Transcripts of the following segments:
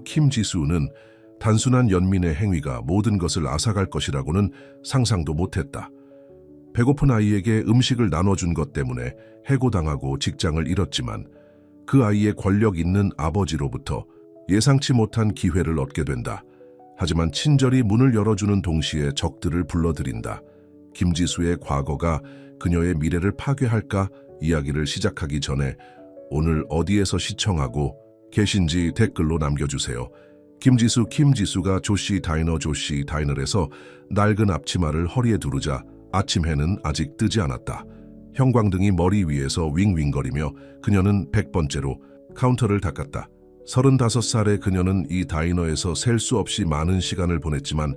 김지수는 단순한 연민의 행위가 모든 것을 앗아갈 것이라고는 상상도 못했다. 배고픈 아이에게 음식을 나눠준 것 때문에 해고당하고 직장을 잃었지만 그 아이의 권력 있는 아버지로부터 예상치 못한 기회를 얻게 된다. 하지만 친절히 문을 열어주는 동시에 적들을 불러들인다. 김지수의 과거가 그녀의 미래를 파괴할까? 이야기를 시작하기 전에 오늘 어디에서 시청하고 계신지 댓글로 남겨주세요. 김지수가 조씨 다이너에서 낡은 앞치마를 허리에 두르자 아침 해는 아직 뜨지 않았다. 형광등이 머리 위에서 윙윙거리며 그녀는 100번째로 카운터를 닦았다. 35살의 그녀는 이 다이너에서 셀 수 없이 많은 시간을 보냈지만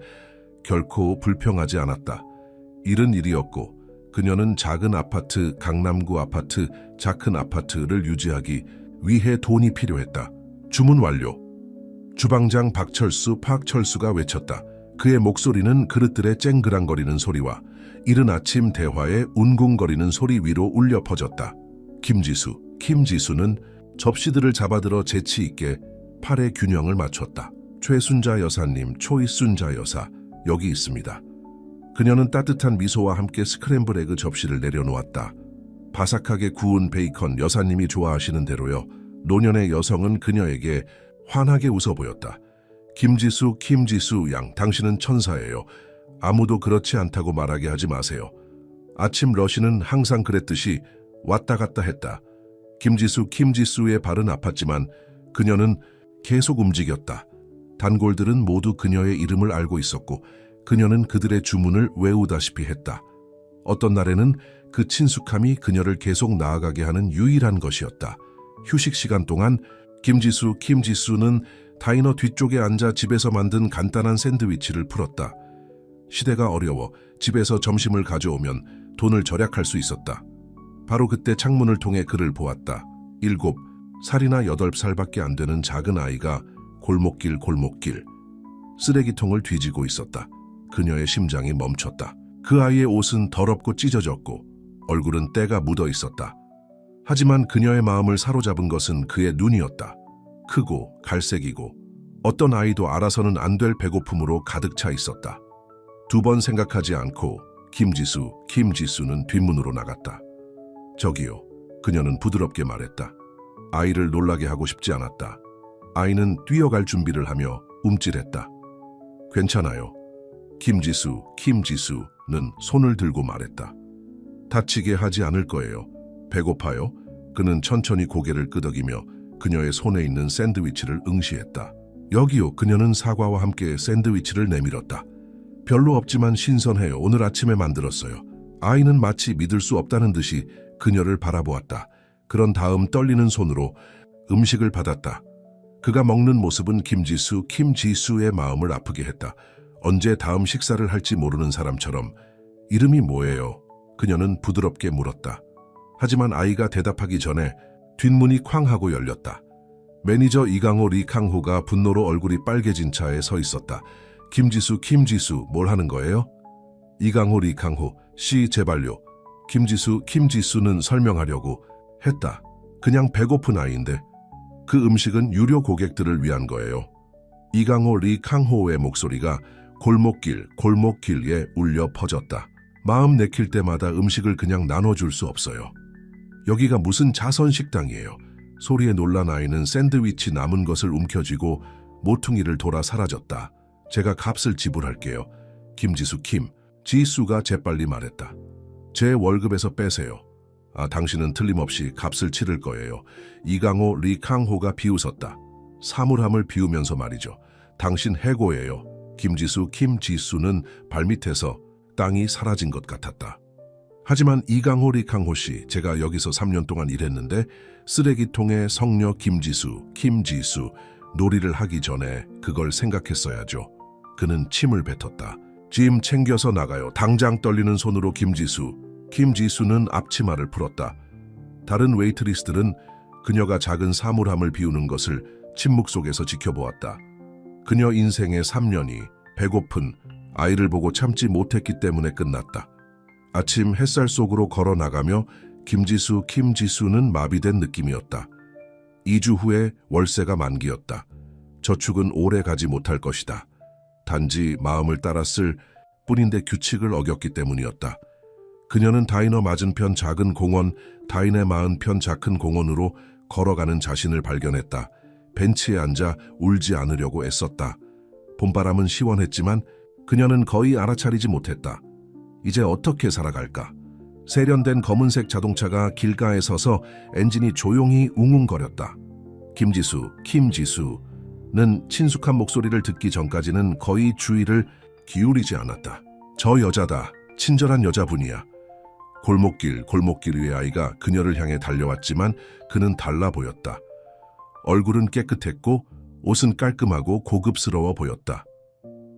결코 불평하지 않았다. 일은 일이었고 그녀는 작은 아파트, 강남구 아파트, 작은 아파트를 유지하기 위해 돈이 필요했다. 주문 완료. 주방장 박철수가 외쳤다. 그의 목소리는 그릇들의 쨍그랑거리는 소리와 이른 아침 대화의 웅궁거리는 소리 위로 울려 퍼졌다. 김지수는 접시들을 잡아들어 재치 있게 팔의 균형을 맞췄다. 최순자 여사님, 초이순자 여사, 여기 있습니다. 그녀는 따뜻한 미소와 함께 스크램블 에그 접시를 내려놓았다. 바삭하게 구운 베이컨, 여사님이 좋아하시는 대로요. 노년의 여성은 그녀에게 환하게 웃어 보였다. 김지수 양, 당신은 천사예요. 아무도 그렇지 않다고 말하게 하지 마세요. 아침 러시는 항상 그랬듯이 왔다 갔다 했다. 김지수의 발은 아팠지만 그녀는 계속 움직였다. 단골들은 모두 그녀의 이름을 알고 있었고 그녀는 그들의 주문을 외우다시피 했다. 어떤 날에는 그 친숙함이 그녀를 계속 나아가게 하는 유일한 것이었다. 휴식 시간 동안 김지수는 다이너 뒤쪽에 앉아 집에서 만든 간단한 샌드위치를 풀었다. 시대가 어려워 집에서 점심을 가져오면 돈을 절약할 수 있었다. 바로 그때 창문을 통해 그를 보았다. 7살이나 8살밖에 안 되는 작은 아이가 골목길 쓰레기통을 뒤지고 있었다. 그녀의 심장이 멈췄다. 그 아이의 옷은 더럽고 찢어졌고 얼굴은 때가 묻어 있었다. 하지만 그녀의 마음을 사로잡은 것은 그의 눈이었다. 크고 갈색이고 어떤 아이도 알아서는 안 될 배고픔으로 가득 차 있었다. 2번 생각하지 않고 김지수는 뒷문으로 나갔다. 저기요. 그녀는 부드럽게 말했다. 아이를 놀라게 하고 싶지 않았다. 아이는 뛰어갈 준비를 하며 움찔했다. 괜찮아요. 김지수는 손을 들고 말했다. 다치게 하지 않을 거예요. 배고파요? 그는 천천히 고개를 끄덕이며 그녀의 손에 있는 샌드위치를 응시했다. 여기요. 그녀는 사과와 함께 샌드위치를 내밀었다. 별로 없지만 신선해요. 오늘 아침에 만들었어요. 아이는 마치 믿을 수 없다는 듯이 그녀를 바라보았다. 그런 다음 떨리는 손으로 음식을 받았다. 그가 먹는 모습은 김지수의 마음을 아프게 했다. 언제 다음 식사를 할지 모르는 사람처럼. 이름이 뭐예요? 그녀는 부드럽게 물었다. 하지만 아이가 대답하기 전에 뒷문이 쾅 하고 열렸다. 매니저 이강호 리캉호가 분노로 얼굴이 빨개진 차에 서 있었다. 김지수, 뭘 하는 거예요? 이강호 리캉호, 씨 제발요. 김지수는 설명하려고 했다. 그냥 배고픈 아이인데 그 음식은 유료 고객들을 위한 거예요. 이강호 리캉호의 목소리가 골목길에 울려 퍼졌다. 마음 내킬 때마다 음식을 그냥 나눠줄 수 없어요. 여기가 무슨 자선식당이에요. 소리에 놀란 아이는 샌드위치 남은 것을 움켜쥐고 모퉁이를 돌아 사라졌다. 제가 값을 지불할게요. 지수가 재빨리 말했다. 제 월급에서 빼세요. 당신은 틀림없이 값을 치를 거예요. 이강호 리캉호가 비웃었다. 사물함을 비우면서 말이죠. 당신 해고예요. 김지수는 발밑에서 땅이 사라진 것 같았다. 하지만 이강호 리캉호 씨, 제가 여기서 3년 동안 일했는데 쓰레기통의 성녀 김지수, 놀이를 하기 전에 그걸 생각했어야죠. 그는 침을 뱉었다. 짐 챙겨서 나가요. 당장 떨리는 손으로 김지수는 앞치마를 풀었다. 다른 웨이트리스들은 그녀가 작은 사물함을 비우는 것을 침묵 속에서 지켜보았다. 그녀 인생의 3년이 배고픈 아이를 보고 참지 못했기 때문에 끝났다. 아침 햇살 속으로 걸어 나가며 김지수는 마비된 느낌이었다. 2주 후에 월세가 만기였다. 저축은 오래 가지 못할 것이다. 단지 마음을 따랐을 뿐인데 규칙을 어겼기 때문이었다. 그녀는 다이너 맞은편 작은 공원, 다인의 맞은편 작은 공원으로 걸어가는 자신을 발견했다. 벤치에 앉아 울지 않으려고 애썼다. 봄바람은 시원했지만 그녀는 거의 알아차리지 못했다. 이제 어떻게 살아갈까? 세련된 검은색 자동차가 길가에 서서 엔진이 조용히 웅웅거렸다. 김지수는 친숙한 목소리를 듣기 전까지는 거의 주의를 기울이지 않았다. 저 여자다. 친절한 여자분이야. 골목길 위의 아이가 그녀를 향해 달려왔지만 그는 달라 보였다. 얼굴은 깨끗했고 옷은 깔끔하고 고급스러워 보였다.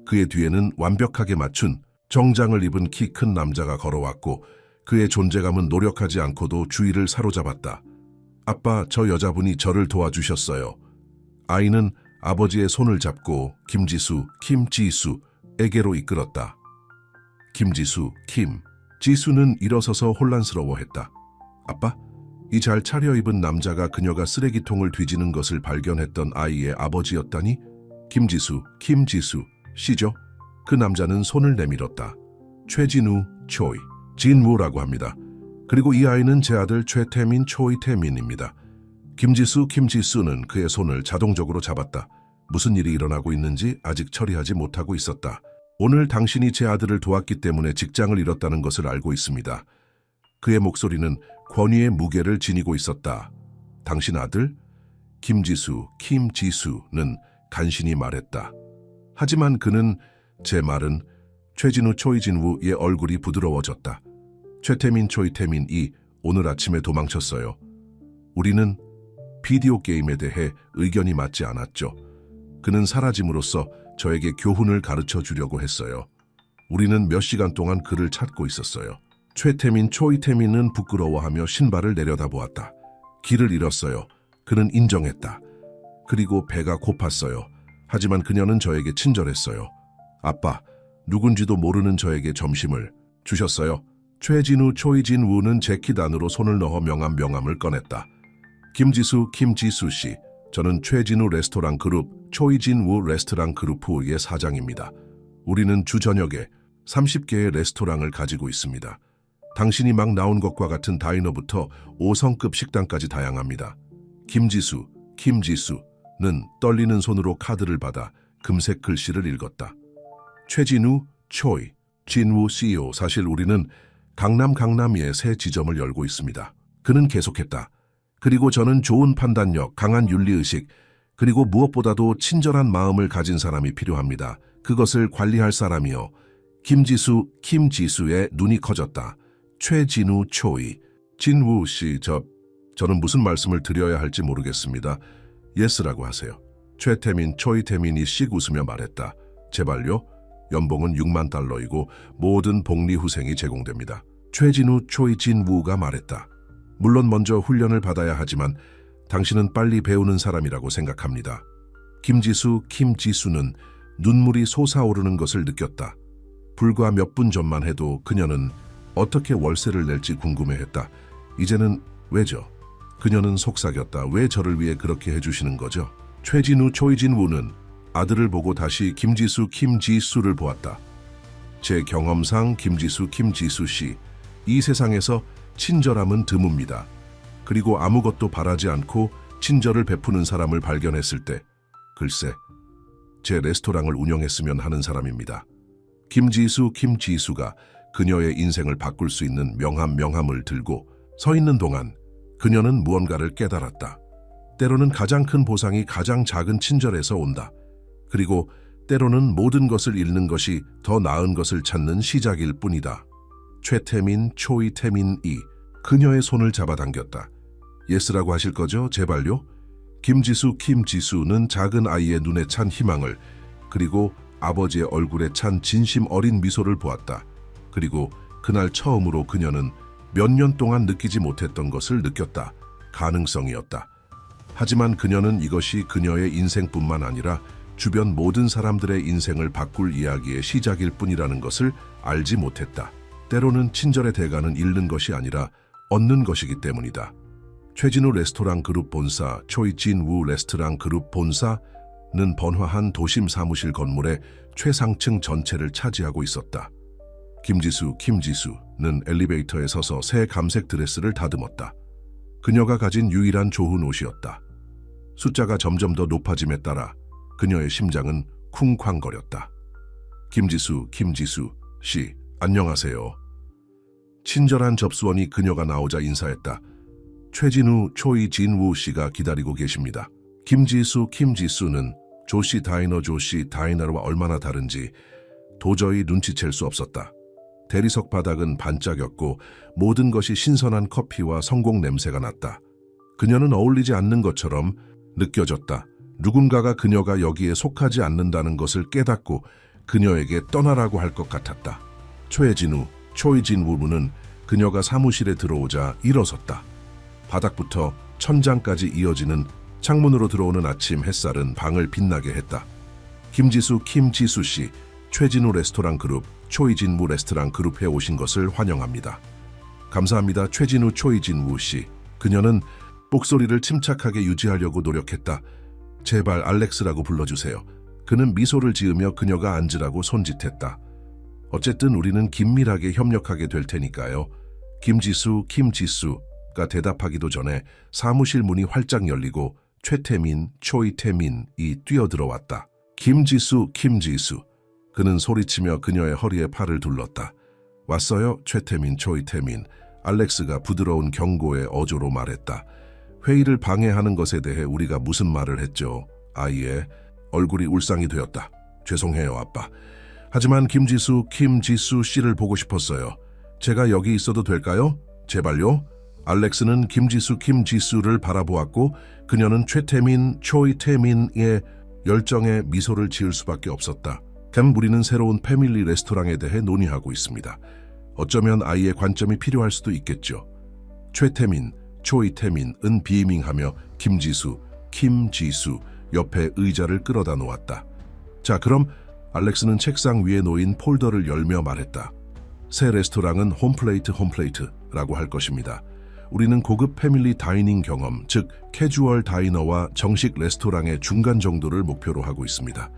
그의 뒤에는 완벽하게 맞춘 정장을 입은 키 큰 남자가 걸어왔고 그의 존재감은 노력하지 않고도 주의를 사로잡았다. 아빠, 저 여자분이 저를 도와주셨어요. 아이는 아버지의 손을 잡고 김지수에게로 이끌었다. 지수는 일어서서 혼란스러워했다. 아빠? 이 잘 차려입은 남자가 그녀가 쓰레기통을 뒤지는 것을 발견했던 아이의 아버지였다니? 김지수시죠? 그 남자는 손을 내밀었다. 진우라고 합니다. 그리고 이 아이는 제 아들 최태민입니다. 김지수는 그의 손을 자동적으로 잡았다. 무슨 일이 일어나고 있는지 아직 처리하지 못하고 있었다. 오늘 당신이 제 아들을 도왔기 때문에 직장을 잃었다는 것을 알고 있습니다. 그의 목소리는 권위의 무게를 지니고 있었다. 당신 아들? 김지수는 간신히 말했다. 하지만 그는 제 말은 초이진우의 얼굴이 부드러워졌다. 최태민이 오늘 아침에 도망쳤어요. 우리는 비디오 게임에 대해 의견이 맞지 않았죠. 그는 사라짐으로써 저에게 교훈을 가르쳐 주려고 했어요. 우리는 몇 시간 동안 그를 찾고 있었어요. 초이태민은 부끄러워하며 신발을 내려다보았다. 길을 잃었어요. 그는 인정했다. 그리고 배가 고팠어요. 하지만 그녀는 저에게 친절했어요. 아빠, 누군지도 모르는 저에게 점심을 주셨어요. 초이진우는 재킷 안으로 손을 넣어 명함을 꺼냈다. 김지수씨, 저는 최진우 레스토랑 그룹, 초이진우 레스토랑 그룹의 사장입니다. 우리는 주 저녁에 30개의 레스토랑을 가지고 있습니다. 당신이 막 나온 것과 같은 다이너부터 5성급 식당까지 다양합니다. 김지수는 떨리는 손으로 카드를 받아 금색 글씨를 읽었다. 최진우, 진우 CEO, 사실 우리는 강남의 새 지점을 열고 있습니다. 그는 계속했다. 그리고 저는 좋은 판단력, 강한 윤리의식, 그리고 무엇보다도 친절한 마음을 가진 사람이 필요합니다. 그것을 관리할 사람이요. 김지수의 눈이 커졌다. 최진우 진우 씨, 저는 무슨 말씀을 드려야 할지 모르겠습니다. 예스라고 하세요. 초이태민이 씩 웃으며 말했다. 제발요. 연봉은 $60,000이고 모든 복리 후생이 제공됩니다. 초이진우가 말했다. 물론 먼저 훈련을 받아야 하지만 당신은 빨리 배우는 사람이라고 생각합니다. 김지수는 눈물이 솟아오르는 것을 느꼈다. 불과 몇 분 전만 해도 그녀는 어떻게 월세를 낼지 궁금해했다. 이제는 왜죠? 그녀는 속삭였다. 왜 저를 위해 그렇게 해주시는 거죠? 초이진우는 아들을 보고 다시 김지수를 보았다. 제 경험상 김지수 씨, 이 세상에서 친절함은 드뭅니다. 그리고 아무것도 바라지 않고 친절을 베푸는 사람을 발견했을 때, 글쎄, 제 레스토랑을 운영했으면 하는 사람입니다. 김지수가 그녀의 인생을 바꿀 수 있는 명함을 들고 서 있는 동안 그녀는 무언가를 깨달았다. 때로는 가장 큰 보상이 가장 작은 친절에서 온다. 그리고 때로는 모든 것을 잃는 것이 더 나은 것을 찾는 시작일 뿐이다. 초이태민이 그녀의 손을 잡아당겼다. 예스라고 하실 거죠? 제발요? 김지수는 작은 아이의 눈에 찬 희망을, 그리고 아버지의 얼굴에 찬 진심 어린 미소를 보았다. 그리고 그날 처음으로 그녀는 몇 년 동안 느끼지 못했던 것을 느꼈다. 가능성이었다. 하지만 그녀는 이것이 그녀의 인생뿐만 아니라 주변 모든 사람들의 인생을 바꿀 이야기의 시작일 뿐이라는 것을 알지 못했다. 때로는 친절의 대가는 잃는 것이 아니라 얻는 것이기 때문이다. 최진우 레스토랑 그룹 본사, 초이진우 레스토랑 그룹 본사는 번화한 도심 사무실 건물의 최상층 전체를 차지하고 있었다. 김지수는 엘리베이터에 서서 새 감색 드레스를 다듬었다. 그녀가 가진 유일한 좋은 옷이었다. 숫자가 점점 더 높아짐에 따라 그녀의 심장은 쿵쾅거렸다. 김지수 씨, 안녕하세요. 친절한 접수원이 그녀가 나오자 인사했다. 최진우, 초이진우 씨가 기다리고 계십니다. 김지수는 조씨 다이너와 얼마나 다른지 도저히 눈치챌 수 없었다. 대리석 바닥은 반짝였고 모든 것이 신선한 커피와 성공 냄새가 났다. 그녀는 어울리지 않는 것처럼 느껴졌다. 누군가가 그녀가 여기에 속하지 않는다는 것을 깨닫고 그녀에게 떠나라고 할 것 같았다. 초이진우는 그녀가 사무실에 들어오자 일어섰다. 바닥부터 천장까지 이어지는 창문으로 들어오는 아침 햇살은 방을 빛나게 했다. 김지수 씨, 최진우 레스토랑 그룹, 초이진우 레스토랑 그룹에 오신 것을 환영합니다. 감사합니다. 초이진우 씨. 그녀는 목소리를 침착하게 유지하려고 노력했다. 제발 알렉스라고 불러주세요. 그는 미소를 지으며 그녀가 앉으라고 손짓했다. 어쨌든 우리는 긴밀하게 협력하게 될 테니까요. 김지수가 대답하기도 전에 사무실 문이 활짝 열리고 초이태민이 뛰어들어왔다. 김지수. 그는 소리치며 그녀의 허리에 팔을 둘렀다. 왔어요, 초이태민. 알렉스가 부드러운 경고의 어조로 말했다. 회의를 방해하는 것에 대해 우리가 무슨 말을 했죠? 아이의 얼굴이 울상이 되었다. 죄송해요, 아빠. 하지만 김지수 씨를 보고 싶었어요. 제가 여기 있어도 될까요? 제발요? 알렉스는 김지수를 바라보았고 그녀는 초이태민의 열정에 미소를 지을 수밖에 없었다. 우리는 새로운 패밀리 레스토랑에 대해 논의하고 있습니다. 어쩌면 아이의 관점이 필요할 수도 있겠죠. 초이태민은 비밍하며 김지수 옆에 의자를 끌어다 놓았다. 자, 그럼 알렉스는 책상 위에 놓인 폴더를 열며 말했다. 새 레스토랑은 홈플레이트라고 할 것입니다. 우리는 고급 패밀리 다이닝 경험, 즉 캐주얼 다이너와 정식 레스토랑의 중간 정도를 목표로 하고 있습니다.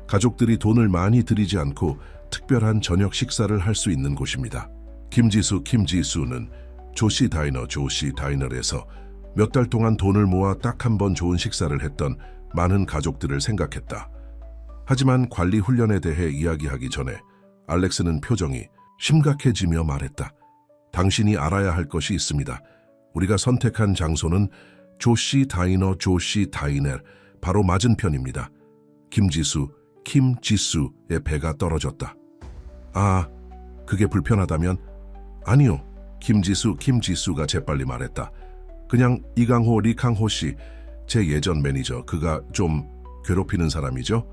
가족들이 돈을 많이 들이지 않고 특별한 저녁 식사를 할 수 있는 곳입니다. 김지수는 조씨 다이너에서 몇 달 동안 돈을 모아 딱 한 번 좋은 식사를 했던 많은 가족들을 생각했다. 하지만 관리 훈련에 대해 이야기하기 전에 알렉스는 표정이 심각해지며 말했다. 당신이 알아야 할 것이 있습니다. 우리가 선택한 장소는 조씨 다이넬 바로 맞은편입니다. 김지수의 배가 떨어졌다. 아, 그게 불편하다면? 아니요. 김지수가 재빨리 말했다. 그냥 리캉호 씨, 제 예전 매니저, 그가 좀 괴롭히는 사람이죠?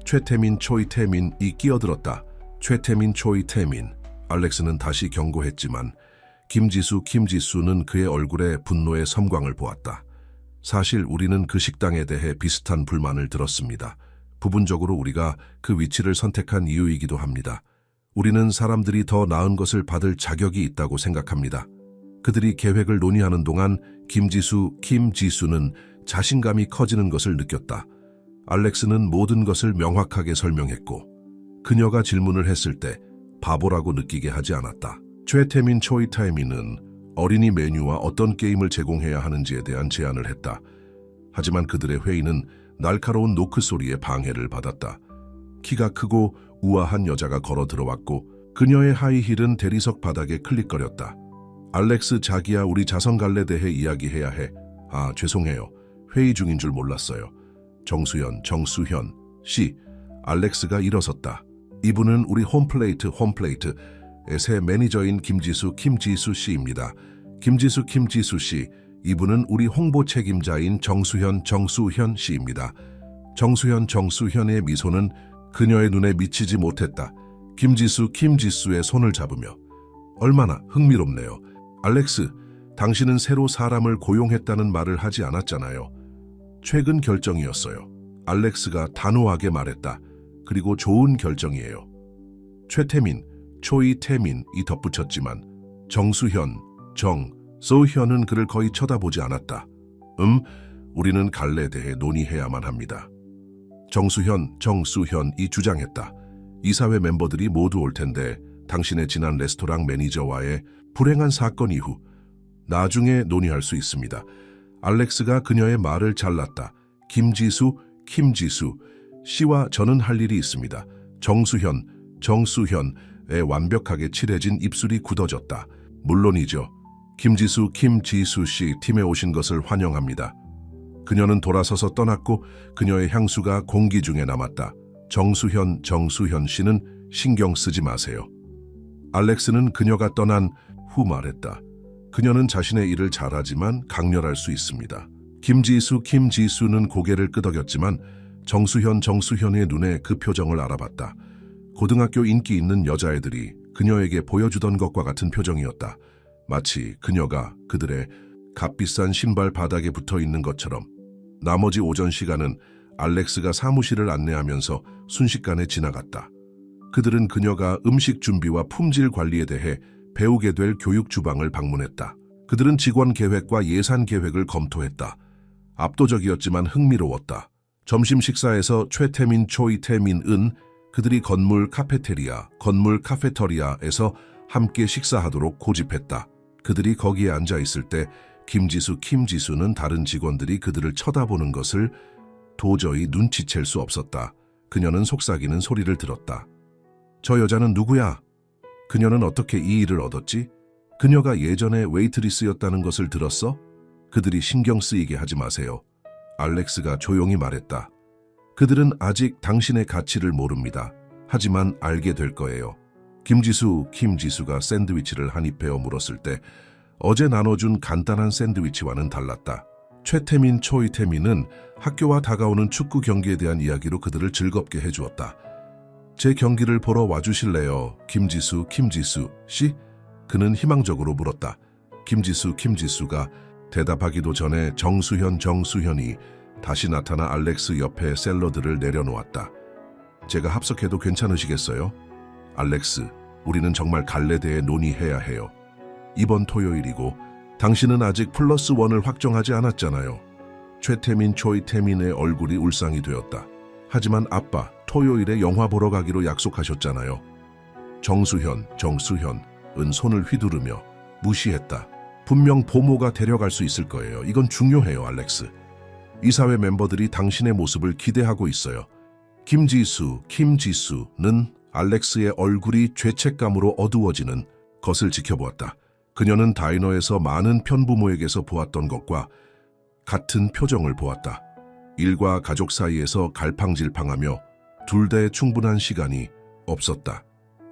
초이태민이 끼어들었다. 초이태민. 알렉스는 다시 경고했지만 김지수는 그의 얼굴에 분노의 섬광을 보았다. 사실 우리는 그 식당에 대해 비슷한 불만을 들었습니다. 부분적으로 우리가 그 위치를 선택한 이유이기도 합니다. 우리는 사람들이 더 나은 것을 받을 자격이 있다고 생각합니다. 그들이 계획을 논의하는 동안 김지수는 자신감이 커지는 것을 느꼈다. 알렉스는 모든 것을 명확하게 설명했고 그녀가 질문을 했을 때 바보라고 느끼게 하지 않았다. 초이태민은 어린이 메뉴와 어떤 게임을 제공해야 하는지에 대한 제안을 했다. 하지만 그들의 회의는 날카로운 노크 소리에 방해를 받았다. 키가 크고 우아한 여자가 걸어 들어왔고 그녀의 하이힐은 대리석 바닥에 클릭거렸다. 알렉스, 자기야, 우리 자선갈래 대해 이야기해야 해. 아, 죄송해요. 회의 중인 줄 몰랐어요. 정수현 씨. 알렉스가 일어섰다. 이분은 우리 홈플레이트의 새 매니저인 김지수 씨입니다. 김지수 씨. 이분은 우리 홍보 책임자인 정수현 씨입니다. 정수현의 미소는 그녀의 눈에 미치지 못했다. 김지수의 손을 잡으며 얼마나 흥미롭네요. 알렉스, 당신은 새로 사람을 고용했다는 말을 하지 않았잖아요. 최근 결정이었어요. 알렉스가 단호하게 말했다. 그리고 좋은 결정이에요. 초이태민이 덧붙였지만 정수현은 그를 거의 쳐다보지 않았다. 우리는 갈래에 대해 논의해야만 합니다. 정수현이 주장했다. 이사회 멤버들이 모두 올 텐데 당신의 지난 레스토랑 매니저와의 불행한 사건 이후 나중에 논의할 수 있습니다. 알렉스가 그녀의 말을 잘랐다. 김지수 씨와 저는 할 일이 있습니다. 정수현의 완벽하게 칠해진 입술이 굳어졌다. 물론이죠. 김지수 씨 팀에 오신 것을 환영합니다. 그녀는 돌아서서 떠났고 그녀의 향수가 공기 중에 남았다. 정수현 씨는 신경 쓰지 마세요. 알렉스는 그녀가 떠난 후 말했다. 그녀는 자신의 일을 잘하지만 강렬할 수 있습니다. 김지수는 고개를 끄덕였지만 정수현의 눈에 그 표정을 알아봤다. 고등학교 인기 있는 여자애들이 그녀에게 보여주던 것과 같은 표정이었다. 마치 그녀가 그들의 값비싼 신발 바닥에 붙어 있는 것처럼. 나머지 오전 시간은 알렉스가 사무실을 안내하면서 순식간에 지나갔다. 그들은 그녀가 음식 준비와 품질 관리에 대해 배우게 될 교육 주방을 방문했다. 그들은 직원 계획과 예산 계획을 검토했다. 압도적이었지만 흥미로웠다. 점심 식사에서 초이태민은 그들이 건물 카페테리아에서 함께 식사하도록 고집했다. 그들이 거기에 앉아 있을 때 김지수는 다른 직원들이 그들을 쳐다보는 것을 도저히 눈치챌 수 없었다. 그녀는 속삭이는 소리를 들었다. 저 여자는 누구야? 그녀는 어떻게 이 일을 얻었지? 그녀가 예전에 웨이트리스였다는 것을 들었어? 그들이 신경 쓰이게 하지 마세요. 알렉스가 조용히 말했다. 그들은 아직 당신의 가치를 모릅니다. 하지만 알게 될 거예요. 김지수가 샌드위치를 한 입 베어 물었을 때 어제 나눠준 간단한 샌드위치와는 달랐다. 초이태민은 학교와 다가오는 축구 경기에 대한 이야기로 그들을 즐겁게 해주었다. 제 경기를 보러 와주실래요? 김지수 씨? 그는 희망적으로 물었다. 김지수가 대답하기도 전에 정수현이 다시 나타나 알렉스 옆에 샐러드를 내려놓았다. 제가 합석해도 괜찮으시겠어요? 알렉스, 우리는 정말 갈래대에 논의해야 해요. 이번 토요일이고 당신은 아직 +1을 확정하지 않았잖아요. 초이태민의 얼굴이 울상이 되었다. 하지만 아빠, 토요일에 영화 보러 가기로 약속하셨잖아요. 정수현은 손을 휘두르며 무시했다. 분명 보모가 데려갈 수 있을 거예요. 이건 중요해요, 알렉스. 이사회 멤버들이 당신의 모습을 기대하고 있어요. 김지수는 알렉스의 얼굴이 죄책감으로 어두워지는 것을 지켜보았다. 그녀는 다이너에서 많은 편부모에게서 보았던 것과 같은 표정을 보았다. 일과 가족 사이에서 갈팡질팡하며 둘 다의 충분한 시간이 없었다.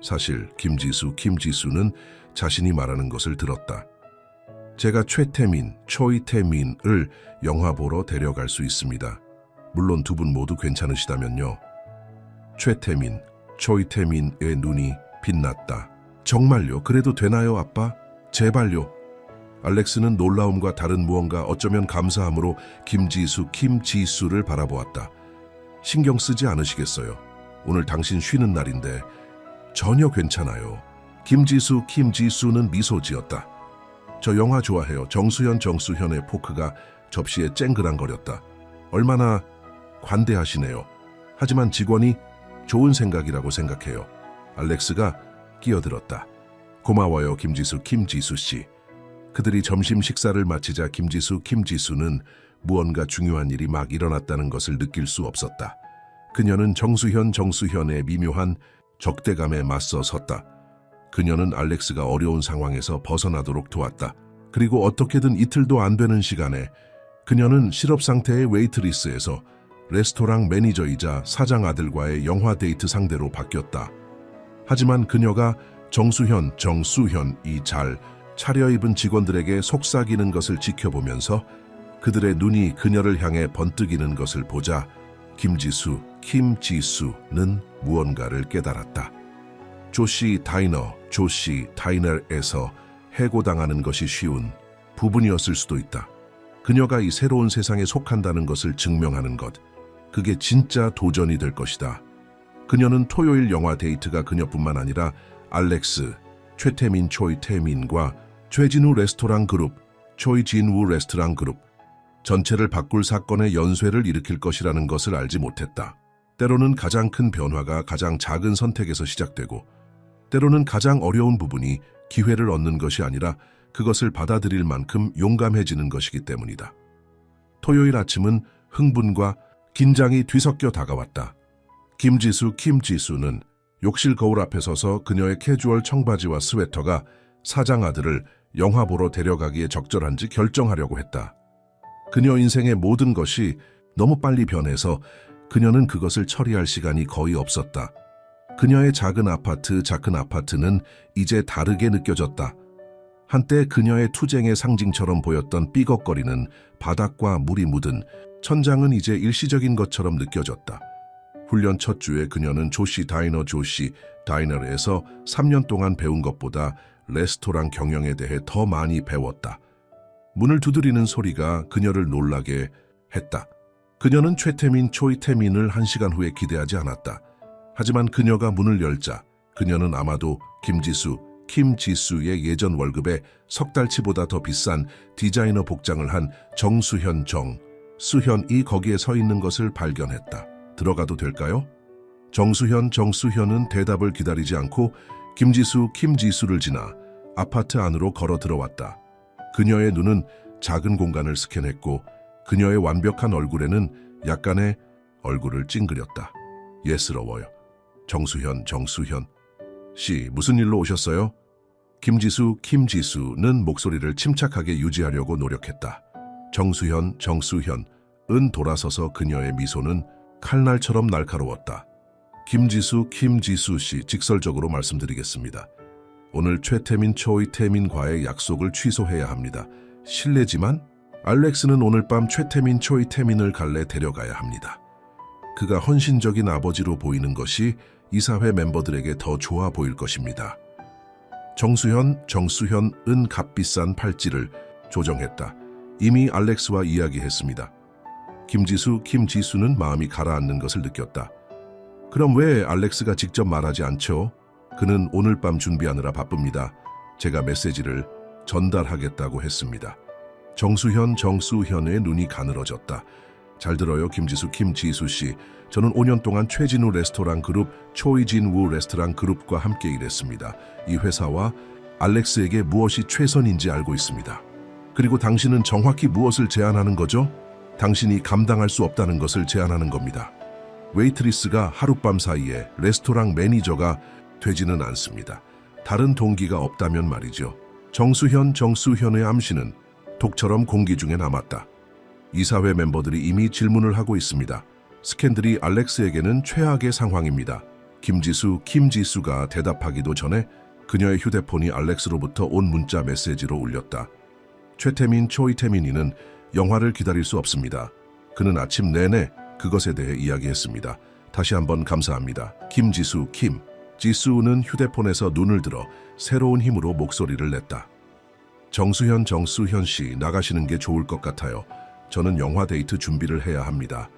사실 김지수는 자신이 말하는 것을 들었다. 제가 초이태민을 영화 보러 데려갈 수 있습니다. 물론 두 분 모두 괜찮으시다면요. 초이태민의 눈이 빛났다. 정말요? 그래도 되나요, 아빠? 제발요. 알렉스는 놀라움과 다른 무언가 어쩌면 감사함으로 김지수를 바라보았다. 신경 쓰지 않으시겠어요? 오늘 당신 쉬는 날인데 전혀 괜찮아요. 김지수는 미소 지었다. 저 영화 좋아해요. 정수현의 포크가 접시에 쨍그랑거렸다. 얼마나 관대하시네요. 하지만 직원이 좋은 생각이라고 생각해요. 알렉스가 끼어들었다. 고마워요, 김지수 씨. 그들이 점심 식사를 마치자 김지수는 무언가 중요한 일이 막 일어났다는 것을 느낄 수 없었다. 그녀는 정수현의 미묘한 적대감에 맞서 섰다. 그녀는 알렉스가 어려운 상황에서 벗어나도록 도왔다. 그리고 어떻게든 이틀도 안 되는 시간에 그녀는 실업 상태의 웨이트리스에서 레스토랑 매니저이자 사장 아들과의 영화 데이트 상대로 바뀌었다. 하지만 그녀가 정수현이 잘 차려입은 직원들에게 속삭이는 것을 지켜보면서 그들의 눈이 그녀를 향해 번뜩이는 것을 보자 김지수는 무언가를 깨달았다. 조시 다이너에서 해고당하는 것이 쉬운 부분이었을 수도 있다. 그녀가 이 새로운 세상에 속한다는 것을 증명하는 것, 그게 진짜 도전이 될 것이다. 그녀는 토요일 영화 데이트가 그녀뿐만 아니라 알렉스, 초이태민과 최진우 레스토랑 그룹 전체를 바꿀 사건의 연쇄를 일으킬 것이라는 것을 알지 못했다. 때로는 가장 큰 변화가 가장 작은 선택에서 시작되고, 때로는 가장 어려운 부분이 기회를 얻는 것이 아니라 그것을 받아들일 만큼 용감해지는 것이기 때문이다. 토요일 아침은 흥분과 긴장이 뒤섞여 다가왔다. 김지수는 욕실 거울 앞에 서서 그녀의 캐주얼 청바지와 스웨터가 사장 아들을 영화 보러 데려가기에 적절한지 결정하려고 했다. 그녀 인생의 모든 것이 너무 빨리 변해서 그녀는 그것을 처리할 시간이 거의 없었다. 그녀의 작은 아파트는 이제 다르게 느껴졌다. 한때 그녀의 투쟁의 상징처럼 보였던 삐걱거리는 바닥과 물이 묻은 천장은 이제 일시적인 것처럼 느껴졌다. 훈련 첫 주에 그녀는 조시 다이너에서 3년 동안 배운 것보다 레스토랑 경영에 대해 더 많이 배웠다. 문을 두드리는 소리가 그녀를 놀라게 했다. 그녀는 초이태민을 1시간 후에 기대하지 않았다. 하지만 그녀가 문을 열자 그녀는 아마도 김지수의 예전 월급에 석 달치보다 더 비싼 디자이너 복장을 한 정수현이 거기에 서 있는 것을 발견했다. 들어가도 될까요? 정수현은 대답을 기다리지 않고 김지수를 지나 아파트 안으로 걸어 들어왔다. 그녀의 눈은 작은 공간을 스캔했고 그녀의 완벽한 얼굴에는 약간의 얼굴을 찡그렸다. 예스러워요. 정수현 씨, 무슨 일로 오셨어요? 김지수는 목소리를 침착하게 유지하려고 노력했다. 정수현은 돌아서서 그녀의 미소는 칼날처럼 날카로웠다. 김지수 씨, 직설적으로 말씀드리겠습니다. 오늘 초이태민과의 약속을 취소해야 합니다. 실례지만 알렉스는 오늘 밤 초이태민을 갈래 데려가야 합니다. 그가 헌신적인 아버지로 보이는 것이 이사회 멤버들에게 더 좋아 보일 것입니다. 정수현은 값비싼 팔찌를 조정했다. 이미 알렉스와 이야기했습니다. 김지수는 마음이 가라앉는 것을 느꼈다. 그럼 왜 알렉스가 직접 말하지 않죠? 그는 오늘 밤 준비하느라 바쁩니다. 제가 메시지를 전달하겠다고 했습니다. 정수현의 눈이 가늘어졌다. 잘 들어요, 김지수 씨. 저는 5년 동안 최진우 레스토랑 그룹, 초이진우 레스토랑 그룹과 함께 일했습니다. 이 회사와 알렉스에게 무엇이 최선인지 알고 있습니다. 그리고 당신은 정확히 무엇을 제안하는 거죠? 당신이 감당할 수 없다는 것을 제안하는 겁니다. 웨이트리스가 하룻밤 사이에 레스토랑 매니저가 되지는 않습니다. 다른 동기가 없다면 말이죠. 정수현의 암시는 독처럼 공기 중에 남았다. 이사회 멤버들이 이미 질문을 하고 있습니다. 스캔들이 알렉스에게는 최악의 상황입니다. 김지수가 대답하기도 전에 그녀의 휴대폰이 알렉스로부터 온 문자 메시지로 울렸다. 초이태민이는 영화를 기다릴 수 없습니다. 그는 아침 내내 그것에 대해 이야기했습니다. 다시 한번 감사합니다. 지수는 휴대폰에서 눈을 들어 새로운 힘으로 목소리를 냈다. 정수현 씨, 나가시는 게 좋을 것 같아요. 저는 영화 데이트 준비를 해야 합니다.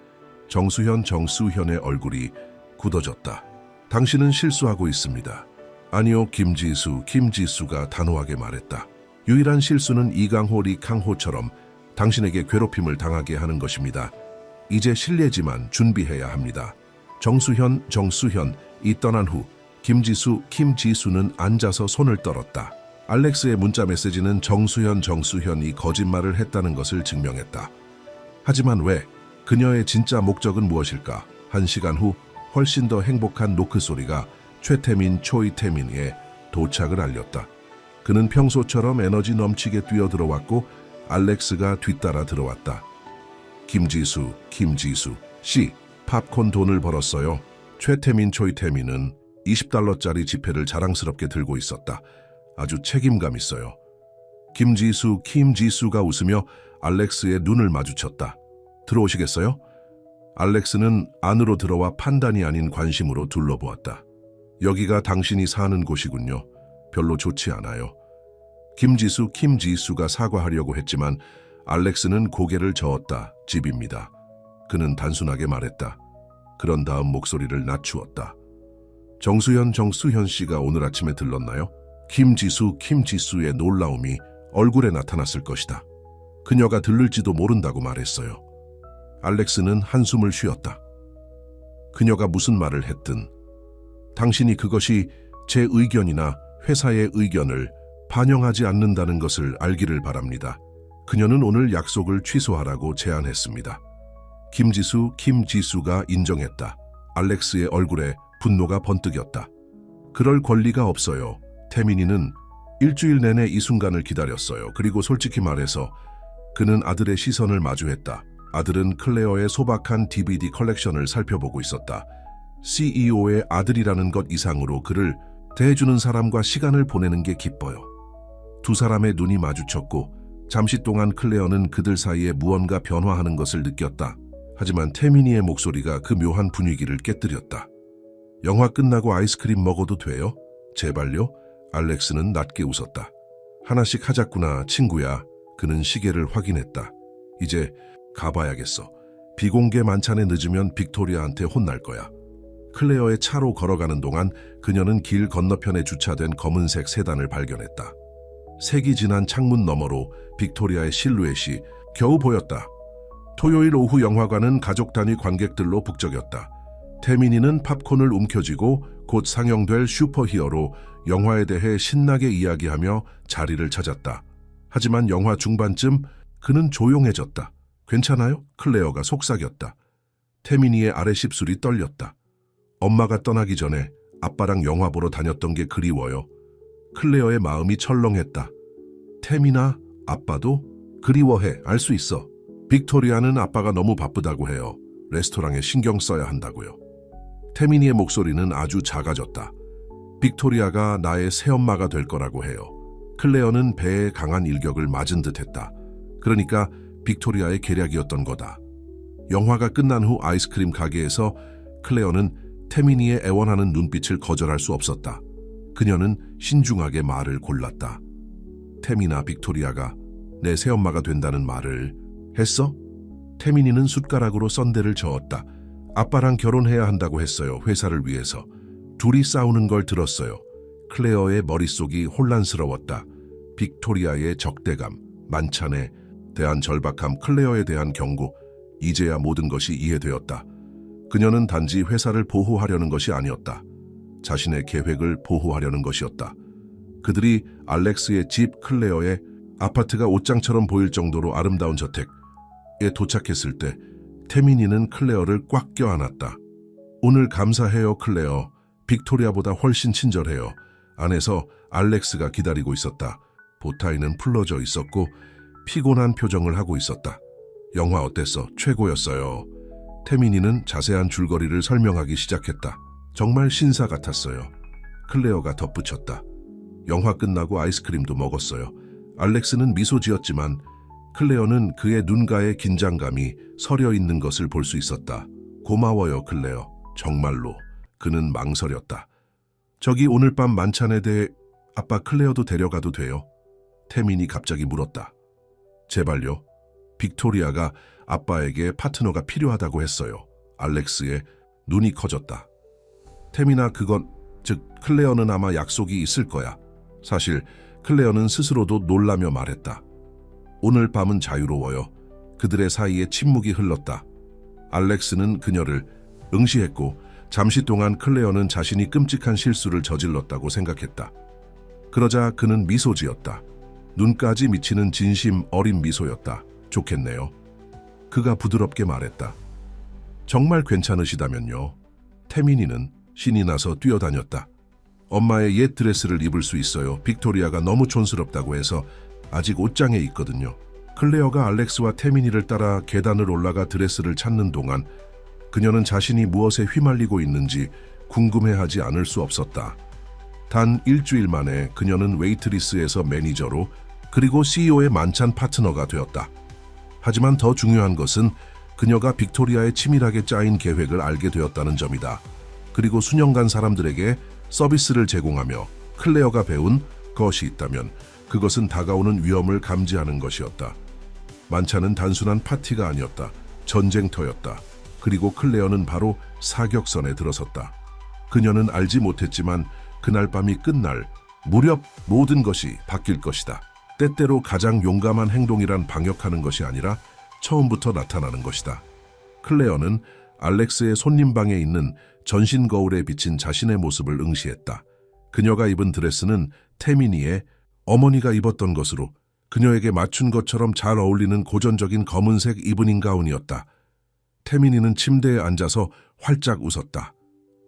정수현의 얼굴이 굳어졌다. 당신은 실수하고 있습니다. 아니요, 김지수가 단호하게 말했다. 유일한 실수는 이강호, 리캉호처럼 당신에게 괴롭힘을 당하게 하는 것입니다. 이제 실례지만 준비해야 합니다. 정수현이 떠난 후 김지수는 앉아서 손을 떨었다. 알렉스의 문자 메시지는 정수현이 거짓말을 했다는 것을 증명했다. 하지만 왜? 그녀의 진짜 목적은 무엇일까? 1시간 후 훨씬 더 행복한 노크 소리가 초이태민의 도착을 알렸다. 그는 평소처럼 에너지 넘치게 뛰어들어왔고 알렉스가 뒤따라 들어왔다. 김지수 씨, 팝콘 돈을 벌었어요. 초이태민은 $20짜리 지폐를 자랑스럽게 들고 있었다. 아주 책임감 있어요. 김지수가 웃으며 알렉스의 눈을 마주쳤다. 들어오시겠어요? 알렉스는 안으로 들어와 판단이 아닌 관심으로 둘러보았다. 여기가 당신이 사는 곳이군요. 별로 좋지 않아요. 김지수가 사과하려고 했지만 알렉스는 고개를 저었다. 집입니다. 그는 단순하게 말했다. 그런 다음 목소리를 낮추었다. 정수현 씨가 오늘 아침에 들렀나요? 김지수의 놀라움이 얼굴에 나타났을 것이다. 그녀가 들를지도 모른다고 말했어요. 알렉스는 한숨을 쉬었다. 그녀가 무슨 말을 했든 당신이 그것이 제 의견이나 회사의 의견을 반영하지 않는다는 것을 알기를 바랍니다. 그녀는 오늘 약속을 취소하라고 제안했습니다. 김지수가 인정했다. 알렉스의 얼굴에 분노가 번뜩였다. 그럴 권리가 없어요. 태민이는 일주일 내내 이 순간을 기다렸어요. 그리고 솔직히 말해서 그는 아들의 시선을 마주했다. 아들은 클레어의 소박한 DVD 컬렉션을 살펴보고 있었다. CEO의 아들이라는 것 이상으로 그를 대해주는 사람과 시간을 보내는 게 기뻐요. 두 사람의 눈이 마주쳤고 잠시 동안 클레어는 그들 사이에 무언가 변화하는 것을 느꼈다. 하지만 태민이의 목소리가 그 묘한 분위기를 깨뜨렸다. 영화 끝나고 아이스크림 먹어도 돼요? 제발요? 알렉스는 낮게 웃었다. 하나씩 하자꾸나 친구야. 그는 시계를 확인했다. 이제 가봐야겠어. 비공개 만찬에 늦으면 빅토리아한테 혼날 거야. 클레어의 차로 걸어가는 동안 그녀는 길 건너편에 주차된 검은색 세단을 발견했다. 색이 진한 창문 너머로 빅토리아의 실루엣이 겨우 보였다. 토요일 오후 영화관은 가족 단위 관객들로 북적였다. 태민이는 팝콘을 움켜쥐고 곧 상영될 슈퍼히어로 영화에 대해 신나게 이야기하며 자리를 찾았다. 하지만 영화 중반쯤 그는 조용해졌다. 괜찮아요? 클레어가 속삭였다. 태민이의 아랫입술이 떨렸다. 엄마가 떠나기 전에 아빠랑 영화 보러 다녔던 게 그리워요. 클레어의 마음이 철렁했다. 태민아, 아빠도? 그리워해, 알 수 있어. 빅토리아는 아빠가 너무 바쁘다고 해요. 레스토랑에 신경 써야 한다고요. 태민이의 목소리는 아주 작아졌다. 빅토리아가 나의 새엄마가 될 거라고 해요. 클레어는 배에 강한 일격을 맞은 듯했다. 그러니까 빅토리아의 계략이었던 거다. 영화가 끝난 후 아이스크림 가게에서 클레어는 태민이의 애원하는 눈빛을 거절할 수 없었다. 그녀는 신중하게 말을 골랐다. 태민아, 빅토리아가 내 새엄마가 된다는 말을 했어? 태민이는 숟가락으로 썬데를 저었다. 아빠랑 결혼해야 한다고 했어요. 회사를 위해서. 둘이 싸우는 걸 들었어요. 클레어의 머릿속이 혼란스러웠다. 빅토리아의 적대감, 만찬에 대한 절박함, 클레어에 대한 경고, 이제야 모든 것이 이해되었다. 그녀는 단지 회사를 보호하려는 것이 아니었다. 자신의 계획을 보호하려는 것이었다. 그들이 알렉스의 집, 클레어의 아파트가 옷장처럼 보일 정도로 아름다운 저택에 도착했을 때 태민이는 클레어를 꽉 껴안았다. 오늘 감사해요, 클레어. 빅토리아보다 훨씬 친절해요. 안에서 알렉스가 기다리고 있었다. 보타이는 풀러져 있었고 피곤한 표정을 하고 있었다. 영화 어땠어? 최고였어요. 태민이는 자세한 줄거리를 설명하기 시작했다. 정말 신사 같았어요. 클레어가 덧붙였다. 영화 끝나고 아이스크림도 먹었어요. 알렉스는 미소 지었지만 클레어는 그의 눈가의 긴장감이 서려 있는 것을 볼 수 있었다. 고마워요, 클레어. 정말로. 그는 망설였다. 저기 오늘 밤 만찬에 대해 아빠 클레어도 데려가도 돼요? 태민이 갑자기 물었다. 제발요. 빅토리아가 아빠에게 파트너가 필요하다고 했어요. 알렉스의 눈이 커졌다. 태민아, 그건 즉 클레어는 아마 약속이 있을 거야. 사실 클레어는 스스로도 놀라며 말했다. 오늘 밤은 자유로워요. 그들의 사이에 침묵이 흘렀다. 알렉스는 그녀를 응시했고 잠시 동안 클레어는 자신이 끔찍한 실수를 저질렀다고 생각했다. 그러자 그는 미소 지었다. 눈까지 미치는 진심 어린 미소였다. 좋겠네요. 그가 부드럽게 말했다. 정말 괜찮으시다면요. 태민이는 신이 나서 뛰어다녔다. 엄마의 옛 드레스를 입을 수 있어요. 빅토리아가 너무 촌스럽다고 해서 아직 옷장에 있거든요. 클레어가 알렉스와 태민이를 따라 계단을 올라가 드레스를 찾는 동안 그녀는 자신이 무엇에 휘말리고 있는지 궁금해하지 않을 수 없었다. 단 일주일 만에 그녀는 웨이트리스에서 매니저로 그리고 CEO의 만찬 파트너가 되었다. 하지만 더 중요한 것은 그녀가 빅토리아의 치밀하게 짜인 계획을 알게 되었다는 점이다. 그리고 수년간 사람들에게 서비스를 제공하며 클레어가 배운 것이 있다면 그것은 다가오는 위험을 감지하는 것이었다. 만찬은 단순한 파티가 아니었다. 전쟁터였다. 그리고 클레어는 바로 사격선에 들어섰다. 그녀는 알지 못했지만 그날 밤이 끝날 무렵 모든 것이 바뀔 것이다. 때때로 가장 용감한 행동이란 방역하는 것이 아니라 처음부터 나타나는 것이다. 클레어는 알렉스의 손님방에 있는 전신 거울에 비친 자신의 모습을 응시했다. 그녀가 입은 드레스는 태민이의 어머니가 입었던 것으로 그녀에게 맞춘 것처럼 잘 어울리는 고전적인 검은색 이브닝 가운이었다. 태민이는 침대에 앉아서 활짝 웃었다.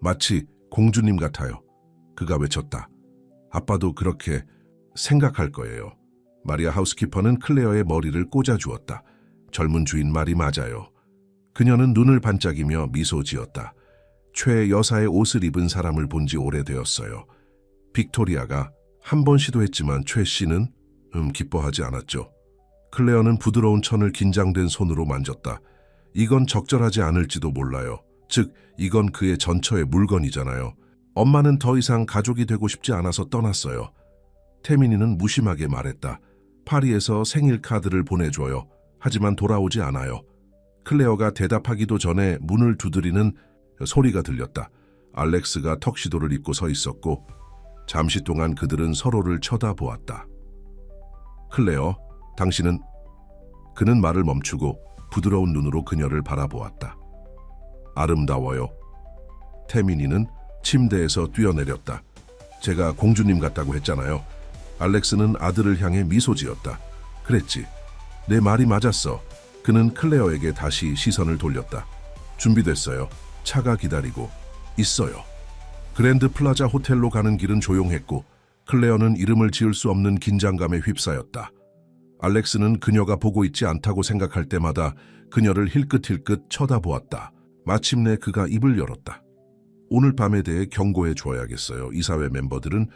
마치 공주님 같아요. 그가 외쳤다. 아빠도 그렇게 생각할 거예요. 마리아 하우스키퍼는 클레어의 머리를 꽂아주었다. 젊은 주인 말이 맞아요. 그녀는 눈을 반짝이며 미소 지었다. 최 여사의 옷을 입은 사람을 본 지 오래되었어요. 빅토리아가 한 번 시도했지만 최 씨는 기뻐하지 않았죠. 클레어는 부드러운 천을 긴장된 손으로 만졌다. 이건 적절하지 않을지도 몰라요. 즉, 이건 그의 전처의 물건이잖아요. 엄마는 더 이상 가족이 되고 싶지 않아서 떠났어요. 태민이는 무심하게 말했다. 파리에서 생일 카드를 보내줘요. 하지만 돌아오지 않아요. 클레어가 대답하기도 전에 문을 두드리는 소리가 들렸다. 알렉스가 턱시도를 입고 서 있었고 잠시 동안 그들은 서로를 쳐다보았다. 클레어, 당신은? 그는 말을 멈추고 부드러운 눈으로 그녀를 바라보았다. 아름다워요. 태민이는 침대에서 뛰어내렸다. 제가 공주님 같다고 했잖아요. 알렉스는 아들을 향해 미소 지었다. 그랬지. 내 말이 맞았어. 그는 클레어에게 다시 시선을 돌렸다. 준비됐어요. 차가 기다리고 있어요. 그랜드 플라자 호텔로 가는 길은 조용했고 클레어는 이름을 지을 수 없는 긴장감에 휩싸였다. 알렉스는 그녀가 보고 있지 않다고 생각할 때마다 그녀를 힐끗힐끗 쳐다보았다. 마침내 그가 입을 열었다. 오늘 밤에 대해 경고해 줘야겠어요. 이사회 멤버들은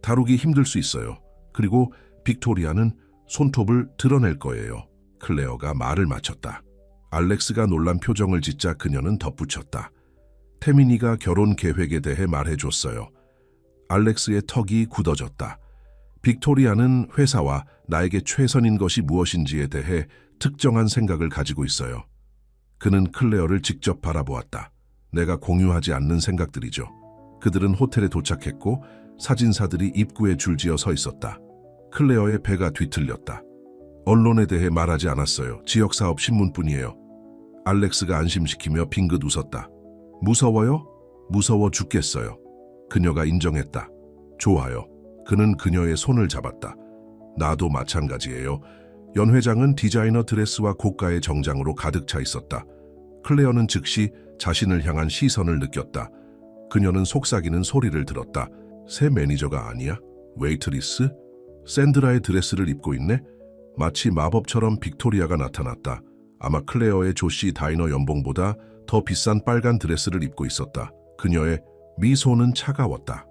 다루기 힘들 수 있어요. 그리고 빅토리아는 손톱을 드러낼 거예요. 클레어가 말을 마쳤다. 알렉스가 놀란 표정을 짓자 그녀는 덧붙였다. 태민이가 결혼 계획에 대해 말해줬어요. 알렉스의 턱이 굳어졌다. 빅토리아는 회사와 나에게 최선인 것이 무엇인지에 대해 특정한 생각을 가지고 있어요. 그는 클레어를 직접 바라보았다. 내가 공유하지 않는 생각들이죠. 그들은 호텔에 도착했고 사진사들이 입구에 줄지어 서 있었다. 클레어의 배가 뒤틀렸다. 언론에 대해 말하지 않았어요. 지역사업 신문뿐이에요. 알렉스가 안심시키며 빙긋 웃었다. 무서워요? 무서워 죽겠어요. 그녀가 인정했다. 좋아요. 그는 그녀의 손을 잡았다. 나도 마찬가지예요. 연 회장은 디자이너 드레스와 고가의 정장으로 가득 차 있었다. 클레어는 즉시 자신을 향한 시선을 느꼈다. 그녀는 속삭이는 소리를 들었다. 새 매니저가 아니야? 웨이트리스? 샌드라의 드레스를 입고 있네? 마치 마법처럼 빅토리아가 나타났다. 아마 클레어의 조씨 다이너 연봉보다 더 비싼 빨간 드레스를 입고 있었다. 그녀의 미소는 차가웠다.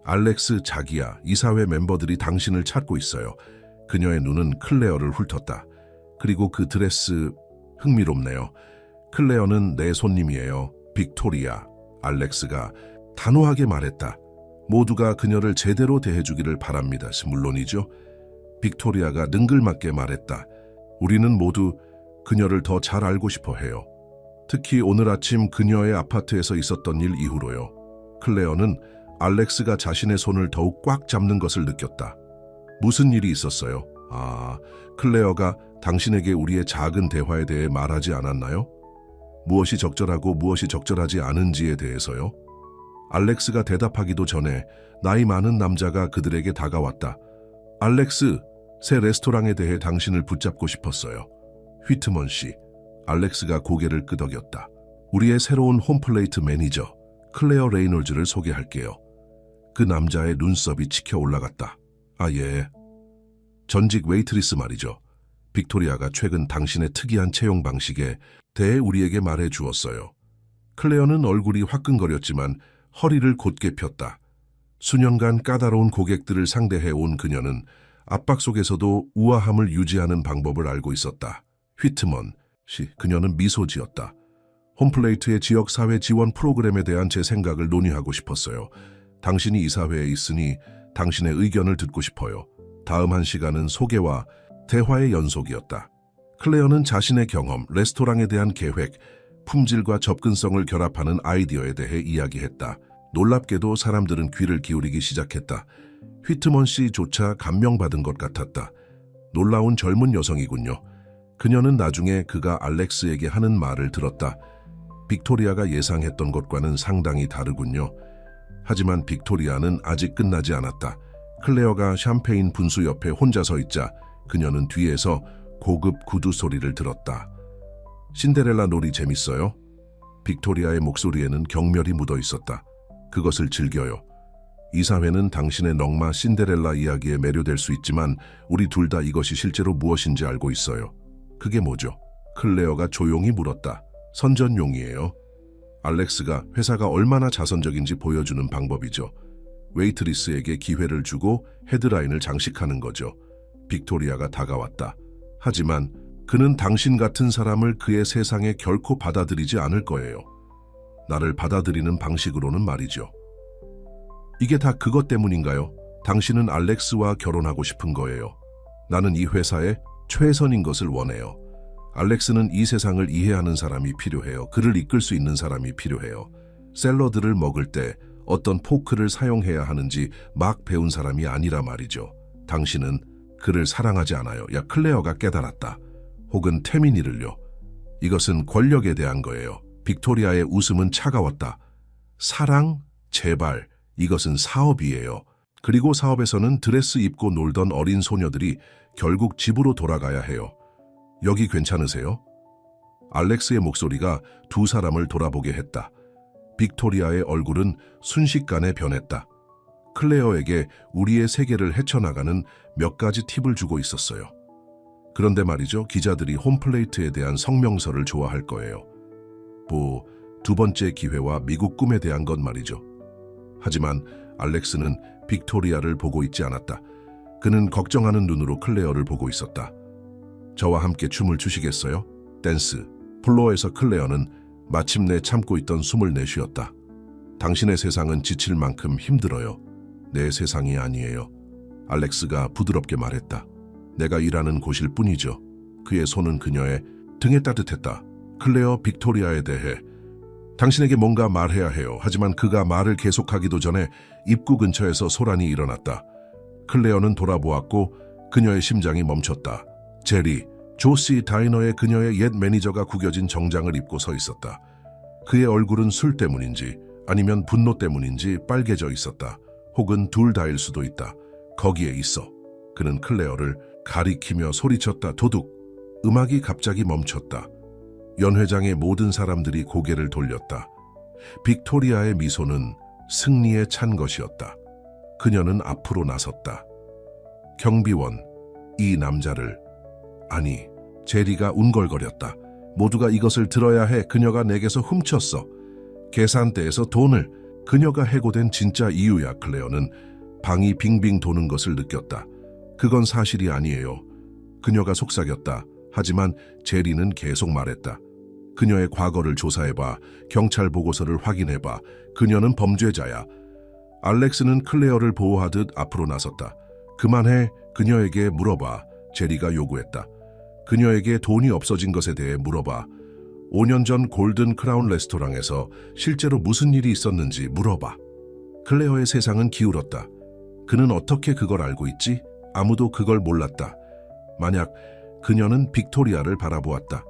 알렉스, 자기야, 이사회 멤버들이 당신을 찾고 있어요. 그녀의 눈은 클레어를 훑었다. 그리고 그 드레스 흥미롭네요. 클레어는 내 손님이에요. 빅토리아. 알렉스가 단호하게 말했다. 모두가 그녀를 제대로 대해주기를 바랍니다. 물론이죠. 빅토리아가 능글맞게 말했다. 우리는 모두 그녀를 더 잘 알고 싶어 해요. 특히 오늘 아침 그녀의 아파트에서 있었던 일 이후로요. 클레어는 알렉스가 자신의 손을 더욱 꽉 잡는 것을 느꼈다. 무슨 일이 있었어요? 클레어가 당신에게 우리의 작은 대화에 대해 말하지 않았나요? 무엇이 적절하고 무엇이 적절하지 않은지에 대해서요? 알렉스가 대답하기도 전에 나이 많은 남자가 그들에게 다가왔다. 알렉스, 새 레스토랑에 대해 당신을 붙잡고 싶었어요. 휘트먼 씨. 알렉스가 고개를 끄덕였다. 우리의 새로운 홈플레이트 매니저, 클레어 레이놀즈를 소개할게요. 그 남자의 눈썹이 치켜 올라갔다. 예. 전직 웨이트리스 말이죠. 빅토리아가 최근 당신의 특이한 채용 방식에 대해 우리에게 말해 주었어요. 클레어는 얼굴이 화끈거렸지만 허리를 곧게 폈다. 수년간 까다로운 고객들을 상대해 온 그녀는 압박 속에서도 우아함을 유지하는 방법을 알고 있었다. 휘트먼 씨, 그녀는 미소 지었다. 홈플레이트의 지역사회 지원 프로그램에 대한 제 생각을 논의하고 싶었어요. 당신이 이사회에 있으니 당신의 의견을 듣고 싶어요. 다음 한 시간은 소개와 대화의 연속이었다. 클레어는 자신의 경험, 레스토랑에 대한 계획, 품질과 접근성을 결합하는 아이디어에 대해 이야기했다. 놀랍게도 사람들은 귀를 기울이기 시작했다. 휘트먼 씨조차 감명받은 것 같았다. 놀라운 젊은 여성이군요. 그녀는 나중에 그가 알렉스에게 하는 말을 들었다. 빅토리아가 예상했던 것과는 상당히 다르군요. 하지만 빅토리아는 아직 끝나지 않았다. 클레어가 샴페인 분수 옆에 혼자 서 있자 그녀는 뒤에서 고급 구두 소리를 들었다. 신데렐라 놀이 재밌어요? 빅토리아의 목소리에는 경멸이 묻어 있었다. 그것을 즐겨요. 이 사회는 당신의 넝마 신데렐라 이야기에 매료될 수 있지만 우리 둘 다 이것이 실제로 무엇인지 알고 있어요. 그게 뭐죠? 클레어가 조용히 물었다. 선전용이에요. 알렉스가 회사가 얼마나 자선적인지 보여주는 방법이죠. 웨이트리스에게 기회를 주고 헤드라인을 장식하는 거죠. 빅토리아가 다가왔다. 하지만 그는 당신 같은 사람을 그의 세상에 결코 받아들이지 않을 거예요. 나를 받아들이는 방식으로는 말이죠. 이게 다 그것 때문인가요? 당신은 알렉스와 결혼하고 싶은 거예요. 나는 이 회사의 최선인 것을 원해요. 알렉스는 이 세상을 이해하는 사람이 필요해요. 그를 이끌 수 있는 사람이 필요해요. 샐러드를 먹을 때 어떤 포크를 사용해야 하는지 막 배운 사람이 아니라 말이죠. 당신은 그를 사랑하지 않아요. 야, 클레어가 깨달았다. 혹은 태민이를요. 이것은 권력에 대한 거예요. 빅토리아의 웃음은 차가웠다. 사랑? 제발. 이것은 사업이에요. 그리고 사업에서는 드레스 입고 놀던 어린 소녀들이 결국 집으로 돌아가야 해요. 여기 괜찮으세요? 알렉스의 목소리가 두 사람을 돌아보게 했다. 빅토리아의 얼굴은 순식간에 변했다. 클레어에게 우리의 세계를 헤쳐나가는 몇 가지 팁을 주고 있었어요. 그런데 말이죠. 기자들이 홈플레이트에 대한 성명서를 좋아할 거예요. 두 번째 기회와 미국 꿈에 대한 것 말이죠. 하지만 알렉스는 빅토리아를 보고 있지 않았다. 그는 걱정하는 눈으로 클레어를 보고 있었다. 저와 함께 춤을 추시겠어요? 댄스. 플로어에서 클레어는 마침내 참고 있던 숨을 내쉬었다. 당신의 세상은 지칠 만큼 힘들어요. 내 세상이 아니에요. 알렉스가 부드럽게 말했다. 내가 일하는 곳일 뿐이죠. 그의 손은 그녀의 등에 따뜻했다. 클레어, 빅토리아에 대해 당신에게 뭔가 말해야 해요. 하지만 그가 말을 계속하기도 전에 입구 근처에서 소란이 일어났다. 클레어는 돌아보았고 그녀의 심장이 멈췄다. 제리, 조시 다이너의 그녀의 옛 매니저가 구겨진 정장을 입고 서 있었다. 그의 얼굴은 술 때문인지 아니면 분노 때문인지 빨개져 있었다. 혹은 둘 다일 수도 있다. 거기에 있어. 그는 클레어를 가리키며 소리쳤다. 도둑. 음악이 갑자기 멈췄다. 연회장의 모든 사람들이 고개를 돌렸다. 빅토리아의 미소는 승리에 찬 것이었다. 그녀는 앞으로 나섰다. 경비원, 이 남자를... 아니, 제리가 운걸거렸다. 모두가 이것을 들어야 해. 그녀가 내게서 훔쳤어. 계산대에서 돈을. 그녀가 해고된 진짜 이유야. 클레어는 방이 빙빙 도는 것을 느꼈다. 그건 사실이 아니에요. 그녀가 속삭였다. 하지만 제리는 계속 말했다. 그녀의 과거를 조사해봐. 경찰 보고서를 확인해봐. 그녀는 범죄자야. 알렉스는 클레어를 보호하듯 앞으로 나섰다. 그만해. 그녀에게 물어봐. 제리가 요구했다. 그녀에게 돈이 없어진 것에 대해 물어봐. 5년 전 골든 크라운 레스토랑에서 실제로 무슨 일이 있었는지 물어봐. 클레어의 세상은 기울었다. 그는 어떻게 그걸 알고 있지? 아무도 그걸 몰랐다. 만약 그녀는 빅토리아를 바라보았다.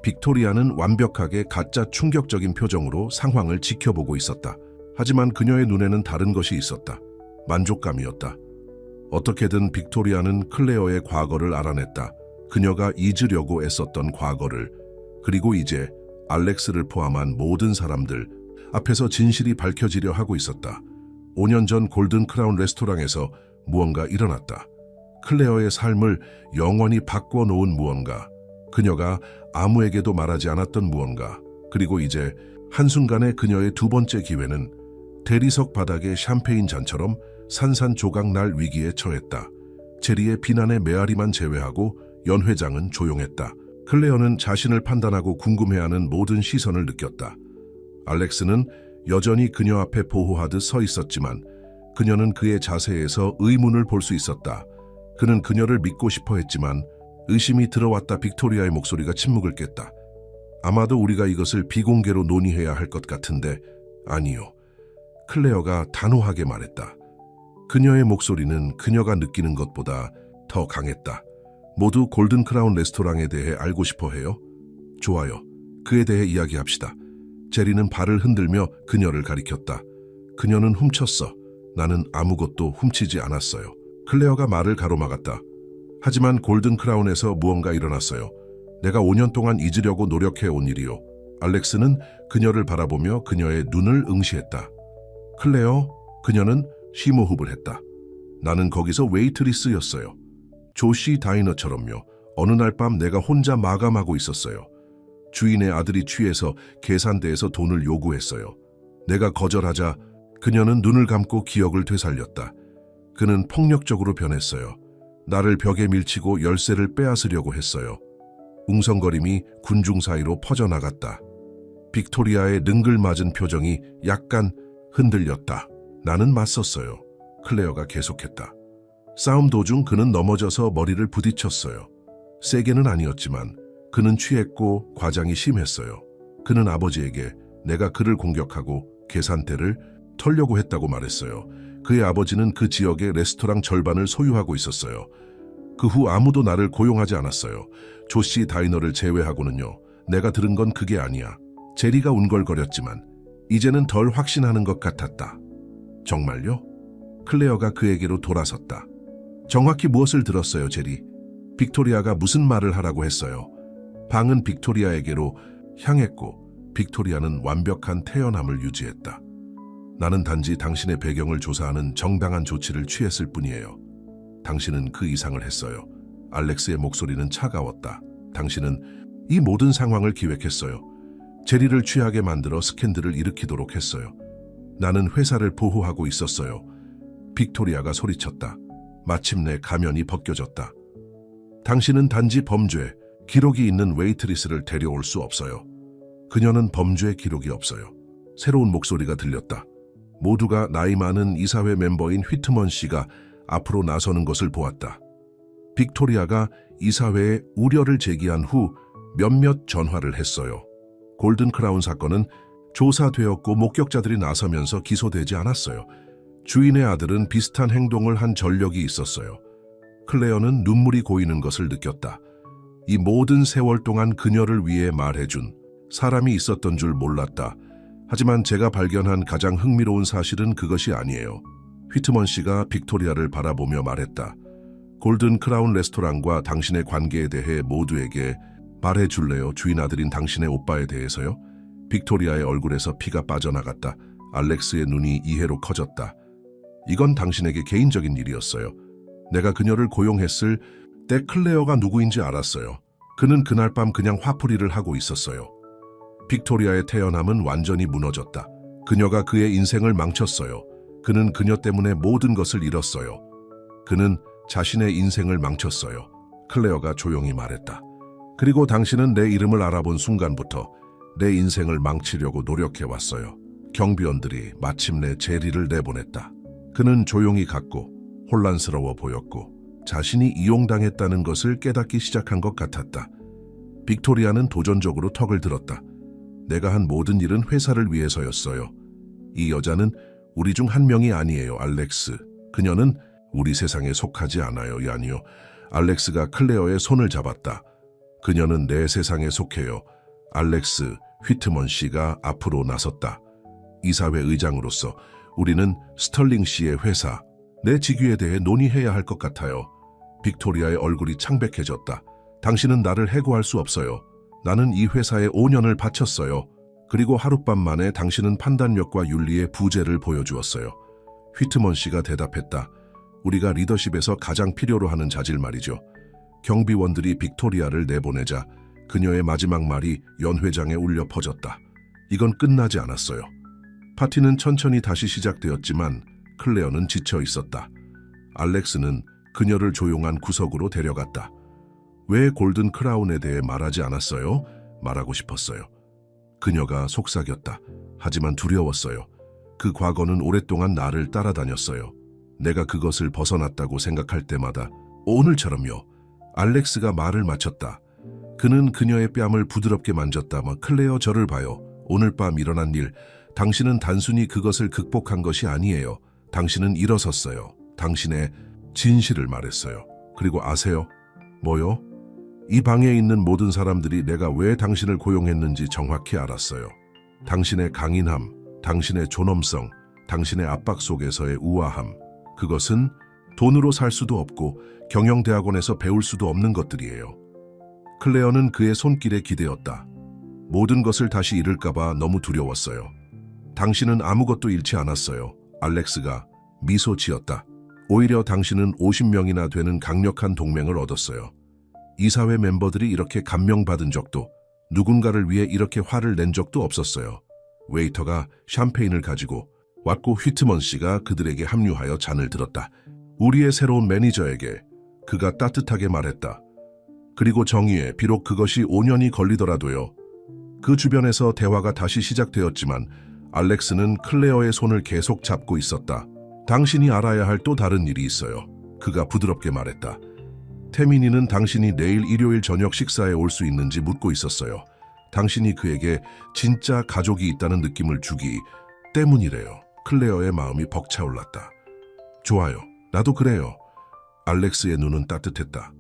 빅토리아는 완벽하게 가짜 충격적인 표정으로 상황을 지켜보고 있었다. 하지만 그녀의 눈에는 다른 것이 있었다. 만족감이었다. 어떻게든 빅토리아는 클레어의 과거를 알아냈다. 그녀가 잊으려고 애썼던 과거를. 그리고 이제 알렉스를 포함한 모든 사람들 앞에서 진실이 밝혀지려 하고 있었다. 5년 전 골든 크라운 레스토랑에서 무언가 일어났다. 클레어의 삶을 영원히 바꿔놓은 무언가. 그녀가 아무에게도 말하지 않았던 무언가. 그리고 이제 한순간에 그녀의 두 번째 기회는 대리석 바닥의 샴페인 잔처럼 산산조각 날 위기에 처했다. 제리의 비난의 메아리만 제외하고 연회장은 조용했다. 클레어는 자신을 판단하고 궁금해하는 모든 시선을 느꼈다. 알렉스는 여전히 그녀 앞에 보호하듯 서 있었지만 그녀는 그의 자세에서 의문을 볼 수 있었다. 그는 그녀를 믿고 싶어 했지만 의심이 들어왔다. 빅토리아의 목소리가 침묵을 깼다. 아마도 우리가 이것을 비공개로 논의해야 할 것 같은데. 아니요. 클레어가 단호하게 말했다. 그녀의 목소리는 그녀가 느끼는 것보다 더 강했다. 모두 골든 크라운 레스토랑에 대해 알고 싶어 해요? 좋아요. 그에 대해 이야기합시다. 제리는 발을 흔들며 그녀를 가리켰다. 그녀는 훔쳤어. 나는 아무것도 훔치지 않았어요. 클레어가 말을 가로막았다. 하지만 골든 크라운에서 무언가 일어났어요. 내가 5년 동안 잊으려고 노력해온 일이요. 알렉스는 그녀를 바라보며 그녀의 눈을 응시했다. 클레어, 그녀는 심호흡을 했다. 나는 거기서 웨이트리스였어요. 조시 다이너처럼요. 어느 날 밤 내가 혼자 마감하고 있었어요. 주인의 아들이 취해서 계산대에서 돈을 요구했어요. 내가 거절하자 그녀는 눈을 감고 기억을 되살렸다. 그는 폭력적으로 변했어요. 나를 벽에 밀치고 열쇠를 빼앗으려고 했어요. 웅성거림이 군중 사이로 퍼져나갔다. 빅토리아의 능글맞은 표정이 약간 흔들렸다. 나는 맞섰어요. 클레어가 계속했다. 싸움 도중 그는 넘어져서 머리를 부딪혔어요. 세게는 아니었지만 그는 취했고 과장이 심했어요. 그는 아버지에게 내가 그를 공격하고 계산대를 털려고 했다고 말했어요. 그의 아버지는 그 지역의 레스토랑 절반을 소유하고 있었어요. 그 후 아무도 나를 고용하지 않았어요. 조시 다이너를 제외하고는요. 내가 들은 건 그게 아니야. 제리가 운걸거렸지만 이제는 덜 확신하는 것 같았다. 정말요? 클레어가 그에게로 돌아섰다. 정확히 무엇을 들었어요, 제리? 빅토리아가 무슨 말을 하라고 했어요? 방은 빅토리아에게로 향했고 빅토리아는 완벽한 태연함을 유지했다. 나는 단지 당신의 배경을 조사하는 정당한 조치를 취했을 뿐이에요. 당신은 그 이상을 했어요. 알렉스의 목소리는 차가웠다. 당신은 이 모든 상황을 기획했어요. 제리를 취하게 만들어 스캔들을 일으키도록 했어요. 나는 회사를 보호하고 있었어요. 빅토리아가 소리쳤다. 마침내 가면이 벗겨졌다. 당신은 단지 범죄, 기록이 있는 웨이트리스를 데려올 수 없어요. 그녀는 범죄 기록이 없어요. 새로운 목소리가 들렸다. 모두가 나이 많은 이사회 멤버인 휘트먼 씨가 앞으로 나서는 것을 보았다. 빅토리아가 이사회에 우려를 제기한 후 몇몇 전화를 했어요. 골든 크라운 사건은 조사되었고 목격자들이 나서면서 기소되지 않았어요. 주인의 아들은 비슷한 행동을 한 전력이 있었어요. 클레어는 눈물이 고이는 것을 느꼈다. 이 모든 세월 동안 그녀를 위해 말해준 사람이 있었던 줄 몰랐다. 하지만 제가 발견한 가장 흥미로운 사실은 그것이 아니에요. 휘트먼 씨가 빅토리아를 바라보며 말했다. 골든 크라운 레스토랑과 당신의 관계에 대해 모두에게 말해줄래요? 주인 아들인 당신의 오빠에 대해서요? 빅토리아의 얼굴에서 피가 빠져나갔다. 알렉스의 눈이 이해로 커졌다. 이건 당신에게 개인적인 일이었어요. 내가 그녀를 고용했을 때 클레어가 누구인지 알았어요. 그는 그날 밤 그냥 화풀이를 하고 있었어요. 빅토리아의 태연함은 완전히 무너졌다. 그녀가 그의 인생을 망쳤어요. 그는 그녀 때문에 모든 것을 잃었어요. 그는 자신의 인생을 망쳤어요. 클레어가 조용히 말했다. 그리고 당신은 내 이름을 알아본 순간부터 내 인생을 망치려고 노력해왔어요. 경비원들이 마침내 제리를 내보냈다. 그는 조용히 갔고 혼란스러워 보였고 자신이 이용당했다는 것을 깨닫기 시작한 것 같았다. 빅토리아는 도전적으로 턱을 들었다. 내가 한 모든 일은 회사를 위해서였어요. 이 여자는 우리 중 한 명이 아니에요, 알렉스. 그녀는 우리 세상에 속하지 않아요, 아니요. 알렉스가 클레어의 손을 잡았다. 그녀는 내 세상에 속해요. 알렉스, 휘트먼 씨가 앞으로 나섰다. 이사회 의장으로서 우리는 스털링 씨의 회사, 내 직위에 대해 논의해야 할 것 같아요. 빅토리아의 얼굴이 창백해졌다. 당신은 나를 해고할 수 없어요. 나는 이 회사에 5년을 바쳤어요. 그리고 하룻밤 만에 당신은 판단력과 윤리의 부재를 보여주었어요. 휘트먼 씨가 대답했다. 우리가 리더십에서 가장 필요로 하는 자질 말이죠. 경비원들이 빅토리아를 내보내자 그녀의 마지막 말이 연회장에 울려 퍼졌다. 이건 끝나지 않았어요. 파티는 천천히 다시 시작되었지만 클레어는 지쳐 있었다. 알렉스는 그녀를 조용한 구석으로 데려갔다. 왜 골든 크라운에 대해 말하지 않았어요? 말하고 싶었어요. 그녀가 속삭였다. 하지만 두려웠어요. 그 과거는 오랫동안 나를 따라다녔어요. 내가 그것을 벗어났다고 생각할 때마다 오늘처럼요. 알렉스가 말을 마쳤다. 그는 그녀의 뺨을 부드럽게 만졌다. 클레어, 저를 봐요. 오늘 밤 일어난 일, 당신은 단순히 그것을 극복한 것이 아니에요. 당신은 일어섰어요. 당신의 진실을 말했어요. 그리고 아세요? 뭐요? 이 방에 있는 모든 사람들이 내가 왜 당신을 고용했는지 정확히 알았어요. 당신의 강인함, 당신의 존엄성, 당신의 압박 속에서의 우아함, 그것은 돈으로 살 수도 없고 경영대학원에서 배울 수도 없는 것들이에요. 클레어는 그의 손길에 기대었다. 모든 것을 다시 잃을까봐 너무 두려웠어요. 당신은 아무것도 잃지 않았어요. 알렉스가 미소 지었다. 오히려 당신은 50명이나 되는 강력한 동맹을 얻었어요. 이사회 멤버들이 이렇게 감명받은 적도, 누군가를 위해 이렇게 화를 낸 적도 없었어요. 웨이터가 샴페인을 가지고 왔고 휘트먼 씨가 그들에게 합류하여 잔을 들었다. 우리의 새로운 매니저에게 그가 따뜻하게 말했다. 그리고 정의에 비록 그것이 5년이 걸리더라도요. 그 주변에서 대화가 다시 시작되었지만 알렉스는 클레어의 손을 계속 잡고 있었다. 당신이 알아야 할 또 다른 일이 있어요. 그가 부드럽게 말했다. 태민이는 당신이 내일 일요일 저녁 식사에 올 수 있는지 묻고 있었어요. 당신이 그에게 진짜 가족이 있다는 느낌을 주기 때문이래요. 클레어의 마음이 벅차올랐다. 좋아요. 나도 그래요. 알렉스의 눈은 따뜻했다.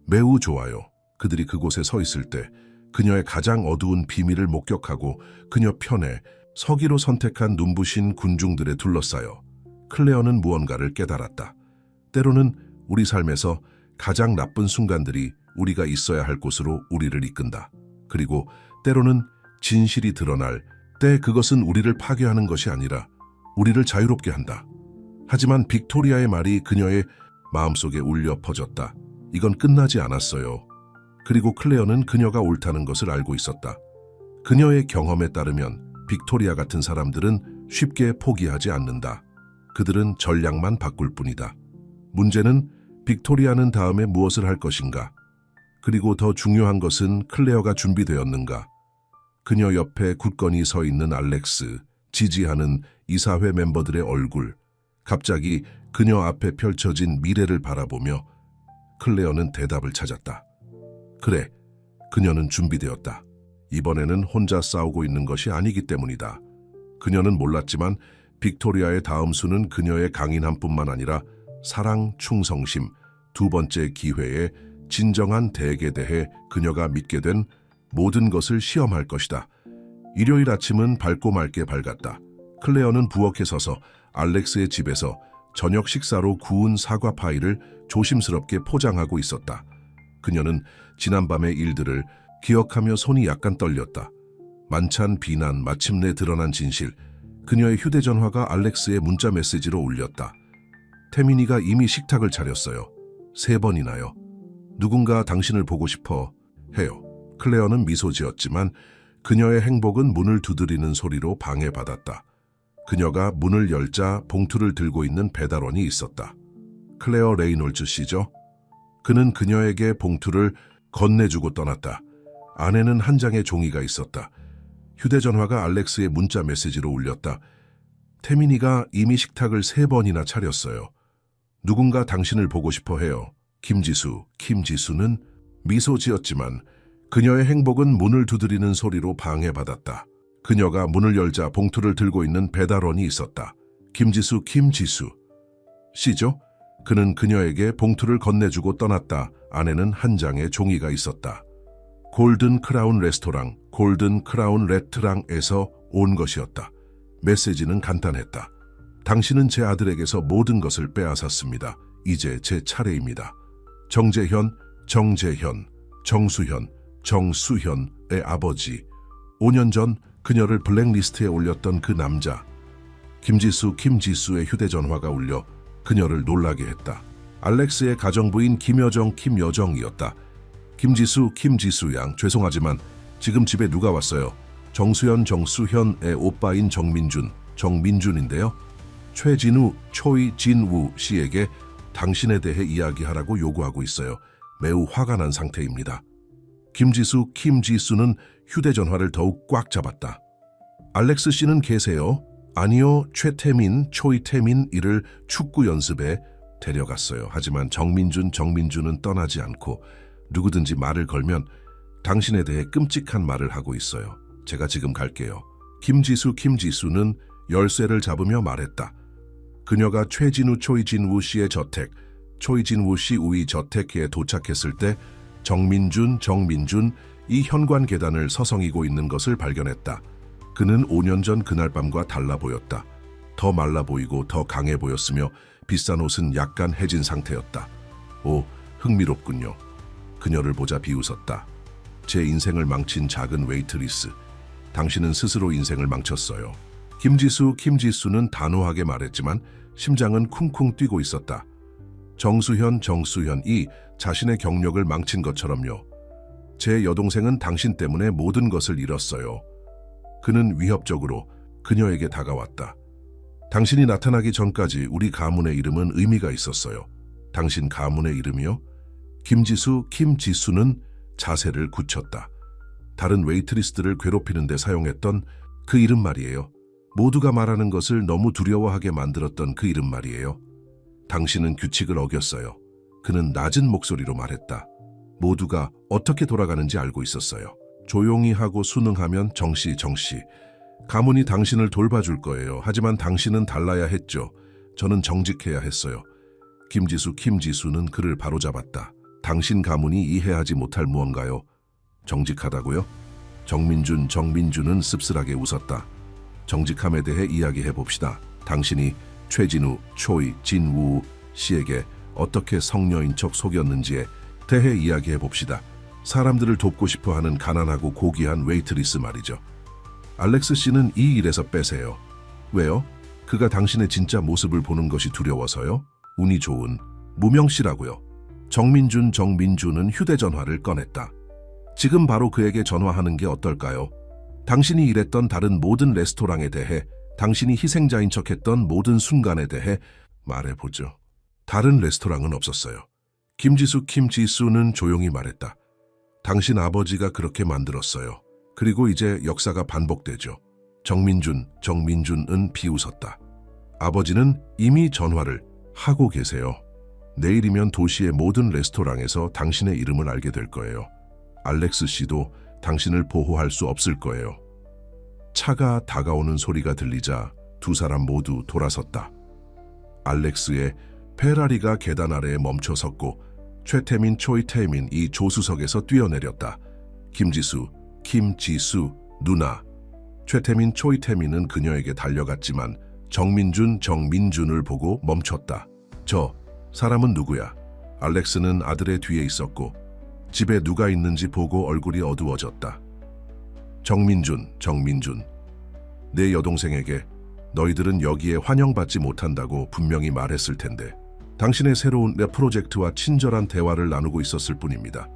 매우 좋아요. 그들이 그곳에 서 있을 때 그녀의 가장 어두운 비밀을 목격하고 그녀 편에 서기로 선택한 눈부신 군중들에 둘러싸여 클레어는 무언가를 깨달았다. 때로는 우리 삶에서 가장 나쁜 순간들이 우리가 있어야 할 곳으로 우리를 이끈다. 그리고 때로는 진실이 드러날 때 그것은 우리를 파괴하는 것이 아니라 우리를 자유롭게 한다. 하지만 빅토리아의 말이 그녀의 마음속에 울려 퍼졌다. 이건 끝나지 않았어요. 그리고 클레어는 그녀가 옳다는 것을 알고 있었다. 그녀의 경험에 따르면 빅토리아 같은 사람들은 쉽게 포기하지 않는다. 그들은 전략만 바꿀 뿐이다. 문제는 빅토리아는 다음에 무엇을 할 것인가? 그리고 더 중요한 것은 클레어가 준비되었는가? 그녀 옆에 굳건히 서 있는 알렉스, 지지하는 이사회 멤버들의 얼굴, 갑자기 그녀 앞에 펼쳐진 미래를 바라보며 클레어는 대답을 찾았다. 그래, 그녀는 준비되었다. 이번에는 혼자 싸우고 있는 것이 아니기 때문이다. 그녀는 몰랐지만 빅토리아의 다음 수는 그녀의 강인함뿐만 아니라 사랑, 충성심, 두 번째 기회에 진정한 대에 대해 그녀가 믿게 된 모든 것을 시험할 것이다. 일요일 아침은 밝고 맑게 밝았다. 클레어는 부엌에 서서 알렉스의 집에서 저녁 식사로 구운 사과 파이를 조심스럽게 포장하고 있었다. 그녀는 지난밤의 일들을 기억하며 손이 약간 떨렸다. 만찬 비난, 마침내 드러난 진실. 그녀의 휴대전화가 알렉스의 문자 메시지로 울렸다. 태민이가 이미 식탁을 차렸어요. 3번이나요. 누군가 당신을 보고 싶어 해요. 클레어는 미소 지었지만 그녀의 행복은 문을 두드리는 소리로 방해받았다. 그녀가 문을 열자 봉투를 들고 있는 배달원이 있었다. 클레어 레이놀즈 씨죠? 그는 그녀에게 봉투를 건네주고 떠났다. 안에는 한 장의 종이가 있었다. 휴대전화가 알렉스의 문자 메시지로 울렸다. 태민이가 이미 식탁을 3번이나 차렸어요. 누군가 당신을 보고 싶어 해요. 김지수. 김지수는 미소 지었지만 그녀의 행복은 문을 두드리는 소리로 방해받았다. 그녀가 문을 열자 봉투를 들고 있는 배달원이 있었다. 김지수. 김지수 씨죠? 그는 그녀에게 봉투를 건네주고 떠났다. 안에는 한 장의 종이가 있었다. 골든 크라운 레스토랑, 골든 크라운 레트랑에서 온 것이었다. 메시지는 간단했다. 당신은 제 아들에게서 모든 것을 빼앗았습니다. 이제 제 차례입니다. 정재현, 정수현의 아버지. 5년 전 그녀를 블랙리스트에 올렸던 그 남자. 김지수의 휴대전화가 울려 그녀를 놀라게 했다. 알렉스의 가정부인 김여정이었다. 김지수 양, 죄송하지만 지금 집에 누가 왔어요? 정수현의 오빠인 정민준인데요. 초이진우 씨에게 당신에 대해 이야기하라고 요구하고 있어요. 매우 화가 난 상태입니다. 김지수는 휴대전화를 더욱 꽉 잡았다. 알렉스 씨는 계세요? 아니요, 초이태민 이를 축구 연습에 데려갔어요. 하지만 정민준은 떠나지 않고 누구든지 말을 걸면 당신에 대해 끔찍한 말을 하고 있어요. 제가 지금 갈게요. 김지수는 열쇠를 잡으며 말했다. 그녀가 초이진우 씨의 저택, 초이진우 씨 우이 저택에 도착했을 때 정민준 이 현관 계단을 서성이고 있는 것을 발견했다. 그는 5년 전 그날 밤과 달라 보였다. 더 말라 보이고 더 강해 보였으며 비싼 옷은 약간 해진 상태였다. 오, 흥미롭군요. 그녀를 보자 비웃었다. 제 인생을 망친 작은 웨이트리스. 당신은 스스로 인생을 망쳤어요. 김지수는 단호하게 말했지만 심장은 쿵쿵 뛰고 있었다. 정수현이 자신의 경력을 망친 것처럼요. 제 여동생은 당신 때문에 모든 것을 잃었어요. 그는 위협적으로 그녀에게 다가왔다. 당신이 나타나기 전까지 우리 가문의 이름은 의미가 있었어요. 당신 가문의 이름이요? 김지수는 자세를 굳혔다. 다른 웨이트리스들을 괴롭히는 데 사용했던 그 이름 말이에요. 모두가 말하는 것을 너무 두려워하게 만들었던 그 이름 말이에요. 당신은 규칙을 어겼어요. 그는 낮은 목소리로 말했다. 모두가 어떻게 돌아가는지 알고 있었어요. 조용히 하고 순응하면 정시. 가문이 당신을 돌봐줄 거예요. 하지만 당신은 달라야 했죠. 저는 정직해야 했어요. 김지수는 그를 바로잡았다. 당신 가문이 이해하지 못할 무언가요? 정직하다고요? 정민준은 씁쓸하게 웃었다. 정직함에 대해 이야기해봅시다. 당신이 최진우, 초이, 진우 씨에게 어떻게 성녀인 척 속였는지에 대해 이야기해봅시다. 사람들을 돕고 싶어하는 가난하고 고귀한 웨이트리스 말이죠. 알렉스 씨는 이 일에서 빼세요. 왜요? 그가 당신의 진짜 모습을 보는 것이 두려워서요? 운이 좋은 무명 씨라고요. 정민준은 휴대전화를 꺼냈다. 지금 바로 그에게 전화하는 게 어떨까요? 당신이 일했던 다른 모든 레스토랑에 대해, 당신이 희생자인 척했던 모든 순간에 대해 말해보죠. 다른 레스토랑은 없었어요. 김지수는 조용히 말했다. 당신 아버지가 그렇게 만들었어요. 그리고 이제 역사가 반복되죠. 정민준은 비웃었다. 아버지는 이미 전화를 하고 계세요. 내일이면 도시의 모든 레스토랑에서 당신의 이름을 알게 될 거예요. 알렉스 씨도 당신을 보호할 수 없을 거예요. 차가 다가오는 소리가 들리자 두 사람 모두 돌아섰다. 알렉스의 페라리가 계단 아래에 멈춰 섰고 초이태민이 조수석에서 뛰어내렸다. 김지수 누나. 초이태민은 그녀에게 달려갔지만 정민준을 보고 멈췄다. 저 사람은 누구야? 알렉스는 아들의 뒤에 있었고 집에 누가 있는지 보고 얼굴이 어두워졌다. 정민준. 내 여동생에게 너희들은 여기에 환영받지 못한다고 분명히 말했을 텐데 당신의 새로운 프로젝트와 친절한 대화를 나누고 있었을 뿐입니다.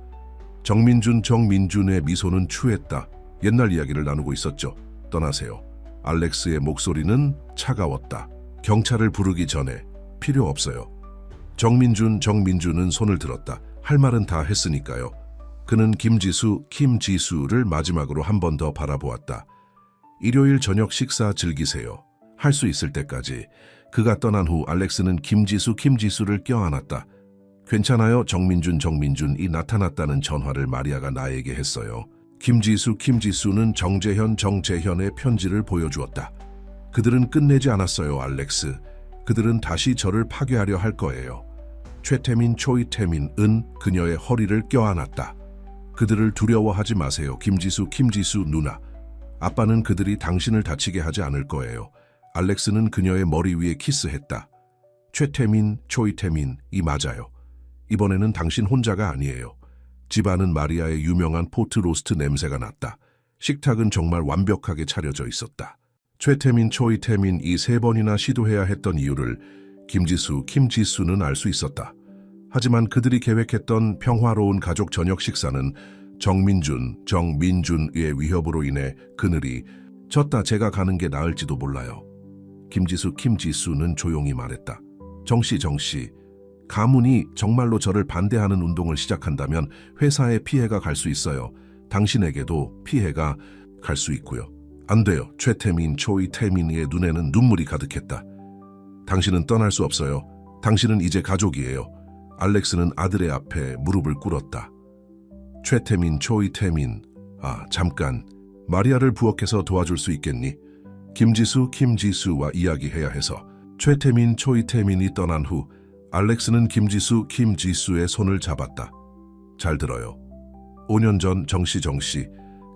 정민준의 미소는 추했다. 옛날 이야기를 나누고 있었죠. 떠나세요. 알렉스의 목소리는 차가웠다. 경찰을 부르기 전에 필요 없어요. 정민준은 손을 들었다. 할 말은 다 했으니까요. 그는 김지수를 마지막으로 한 번 더 바라보았다. 일요일 저녁 식사 즐기세요. 할 수 있을 때까지. 그가 떠난 후 알렉스는 김지수를 껴안았다. 괜찮아요. 정민준이 나타났다는 전화를 마리아가 나에게 했어요. 김지수는 정재현의 편지를 보여주었다. 그들은 끝내지 않았어요, 알렉스. 그들은 다시 저를 파괴하려 할 거예요. 초이태민은 그녀의 허리를 껴안았다. 그들을 두려워하지 마세요. 김지수 누나. 아빠는 그들이 당신을 다치게 하지 않을 거예요. 알렉스는 그녀의 머리 위에 키스했다. 초이태민이 맞아요. 이번에는 당신 혼자가 아니에요. 집안은 마리아의 유명한 포트 로스트 냄새가 났다. 식탁은 정말 완벽하게 차려져 있었다. 초이태민이 3번이나 시도해야 했던 이유를 김지수는 알 수 있었다. 하지만 그들이 계획했던 평화로운 가족 저녁 식사는 정민준의 위협으로 인해 그늘이 졌다. 제가 가는 게 나을지도 몰라요. 김지수는 조용히 말했다. 정씨. 가문이 정말로 저를 반대하는 운동을 시작한다면 회사에 피해가 갈 수 있어요. 당신에게도 피해가 갈 수 있고요. 안 돼요. 초이태민의 눈에는 눈물이 가득했다. 당신은 떠날 수 없어요. 당신은 이제 가족이에요. 알렉스는 아들의 앞에 무릎을 꿇었다. 초이태민. 잠깐. 마리아를 부엌에서 도와줄 수 있겠니? 김지수와 이야기해야 해서. 초이태민이 떠난 후 알렉스는 김지수의 손을 잡았다. 잘 들어요. 5년 전 정씨.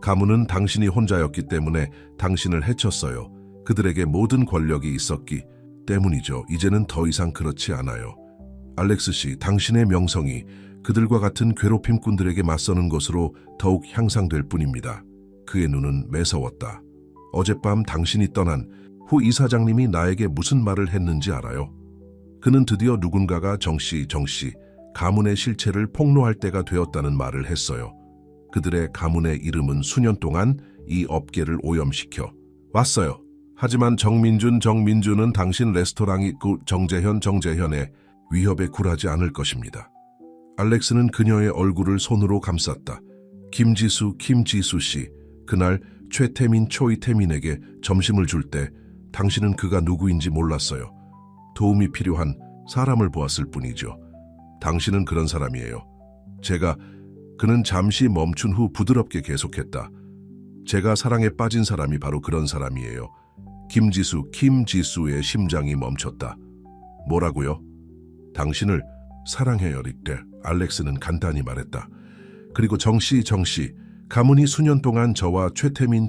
가문은 당신이 혼자였기 때문에 당신을 해쳤어요. 그들에게 모든 권력이 있었기 때문이죠. 이제는 더 이상 그렇지 않아요. 알렉스 씨, 당신의 명성이 그들과 같은 괴롭힘꾼들에게 맞서는 것으로 더욱 향상될 뿐입니다. 그의 눈은 매서웠다. 어젯밤 당신이 떠난 후 이사장님이 나에게 무슨 말을 했는지 알아요? 그는 드디어 누군가가 정씨, 가문의 실체를 폭로할 때가 되었다는 말을 했어요. 그들의 가문의 이름은 수년 동안 이 업계를 오염시켜 왔어요. 하지만 정민주는 당신 레스토랑이 정재현의 위협에 굴하지 않을 것입니다. 알렉스는 그녀의 얼굴을 손으로 감쌌다. 김지수 씨, 그날 초이태민에게 점심을 줄 때 당신은 그가 누구인지 몰랐어요. 도움이 필요한 사람을 보았을 뿐이죠. 당신은 그런 사람이에요. 그는 잠시 멈춘 후 부드럽게 계속했다. 제가 사랑에 빠진 사람이 바로 그런 사람이에요. 김지수의 심장이 멈췄다. 뭐라고요? 당신을 사랑해요, 릭델. 알렉스는 간단히 말했다. 그리고 정씨, 가문이 수년 동안 저와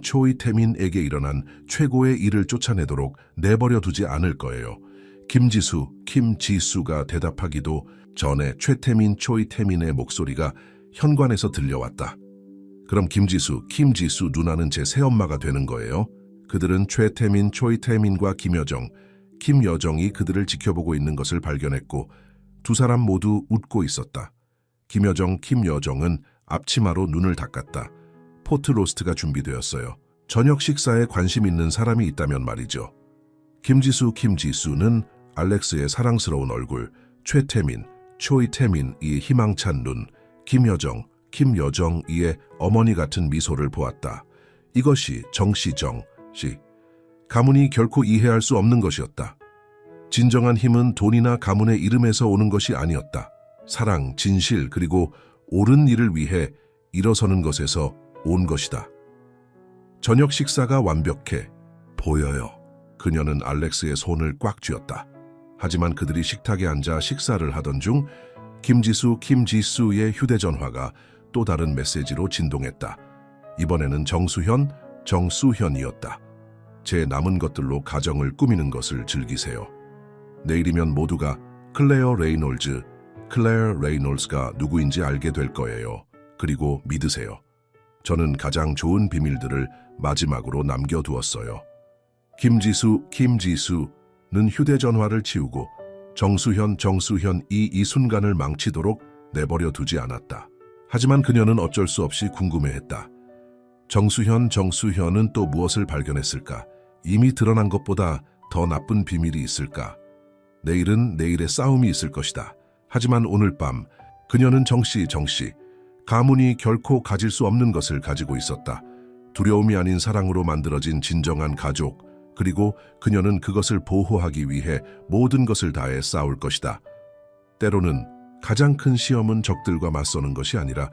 초이태민에게 일어난 최고의 일을 쫓아내도록 내버려 두지 않을 거예요. 김지수가 대답하기도 전에 초이태민의 목소리가 현관에서 들려왔다. 그럼 김지수 누나는 제 새엄마가 되는 거예요? 그들은 초이태민과 김여정이 그들을 지켜보고 있는 것을 발견했고 두 사람 모두 웃고 있었다. 김여정은 앞치마로 눈을 닦았다. 포트 로스트가 준비되었어요. 저녁 식사에 관심 있는 사람이 있다면 말이죠. 김지수는 알렉스의 사랑스러운 얼굴, 초이태민의 희망찬 눈, 김여정이의 어머니 같은 미소를 보았다. 이것이 정씨, 가문이 결코 이해할 수 없는 것이었다. 진정한 힘은 돈이나 가문의 이름에서 오는 것이 아니었다. 사랑, 진실, 그리고 옳은 일을 위해 일어서는 것에서 온 것이다. 저녁 식사가 완벽해 보여요. 그녀는 알렉스의 손을 꽉 쥐었다. 하지만 그들이 식탁에 앉아 식사를 하던 중 김지수의 휴대전화가 또 다른 메시지로 진동했다. 이번에는 정수현이었다. 제 남은 것들로 가정을 꾸미는 것을 즐기세요. 내일이면 모두가 클레어 레이놀즈가 누구인지 알게 될 거예요. 그리고 믿으세요. 저는 가장 좋은 비밀들을 마지막으로 남겨두었어요. 김지수는 휴대전화를 치우고 정수현이 이 순간을 망치도록 내버려 두지 않았다. 하지만 그녀는 어쩔 수 없이 궁금해했다. 정수현은 또 무엇을 발견했을까? 이미 드러난 것보다 더 나쁜 비밀이 있을까? 내일은 내일의 싸움이 있을 것이다. 하지만 오늘 밤 그녀는 정씨, 가문이 결코 가질 수 없는 것을 가지고 있었다. 두려움이 아닌 사랑으로 만들어진 진정한 가족, 그리고 그녀는 그것을 보호하기 위해 모든 것을 다해 싸울 것이다. 때로는 가장 큰 시험은 적들과 맞서는 것이 아니라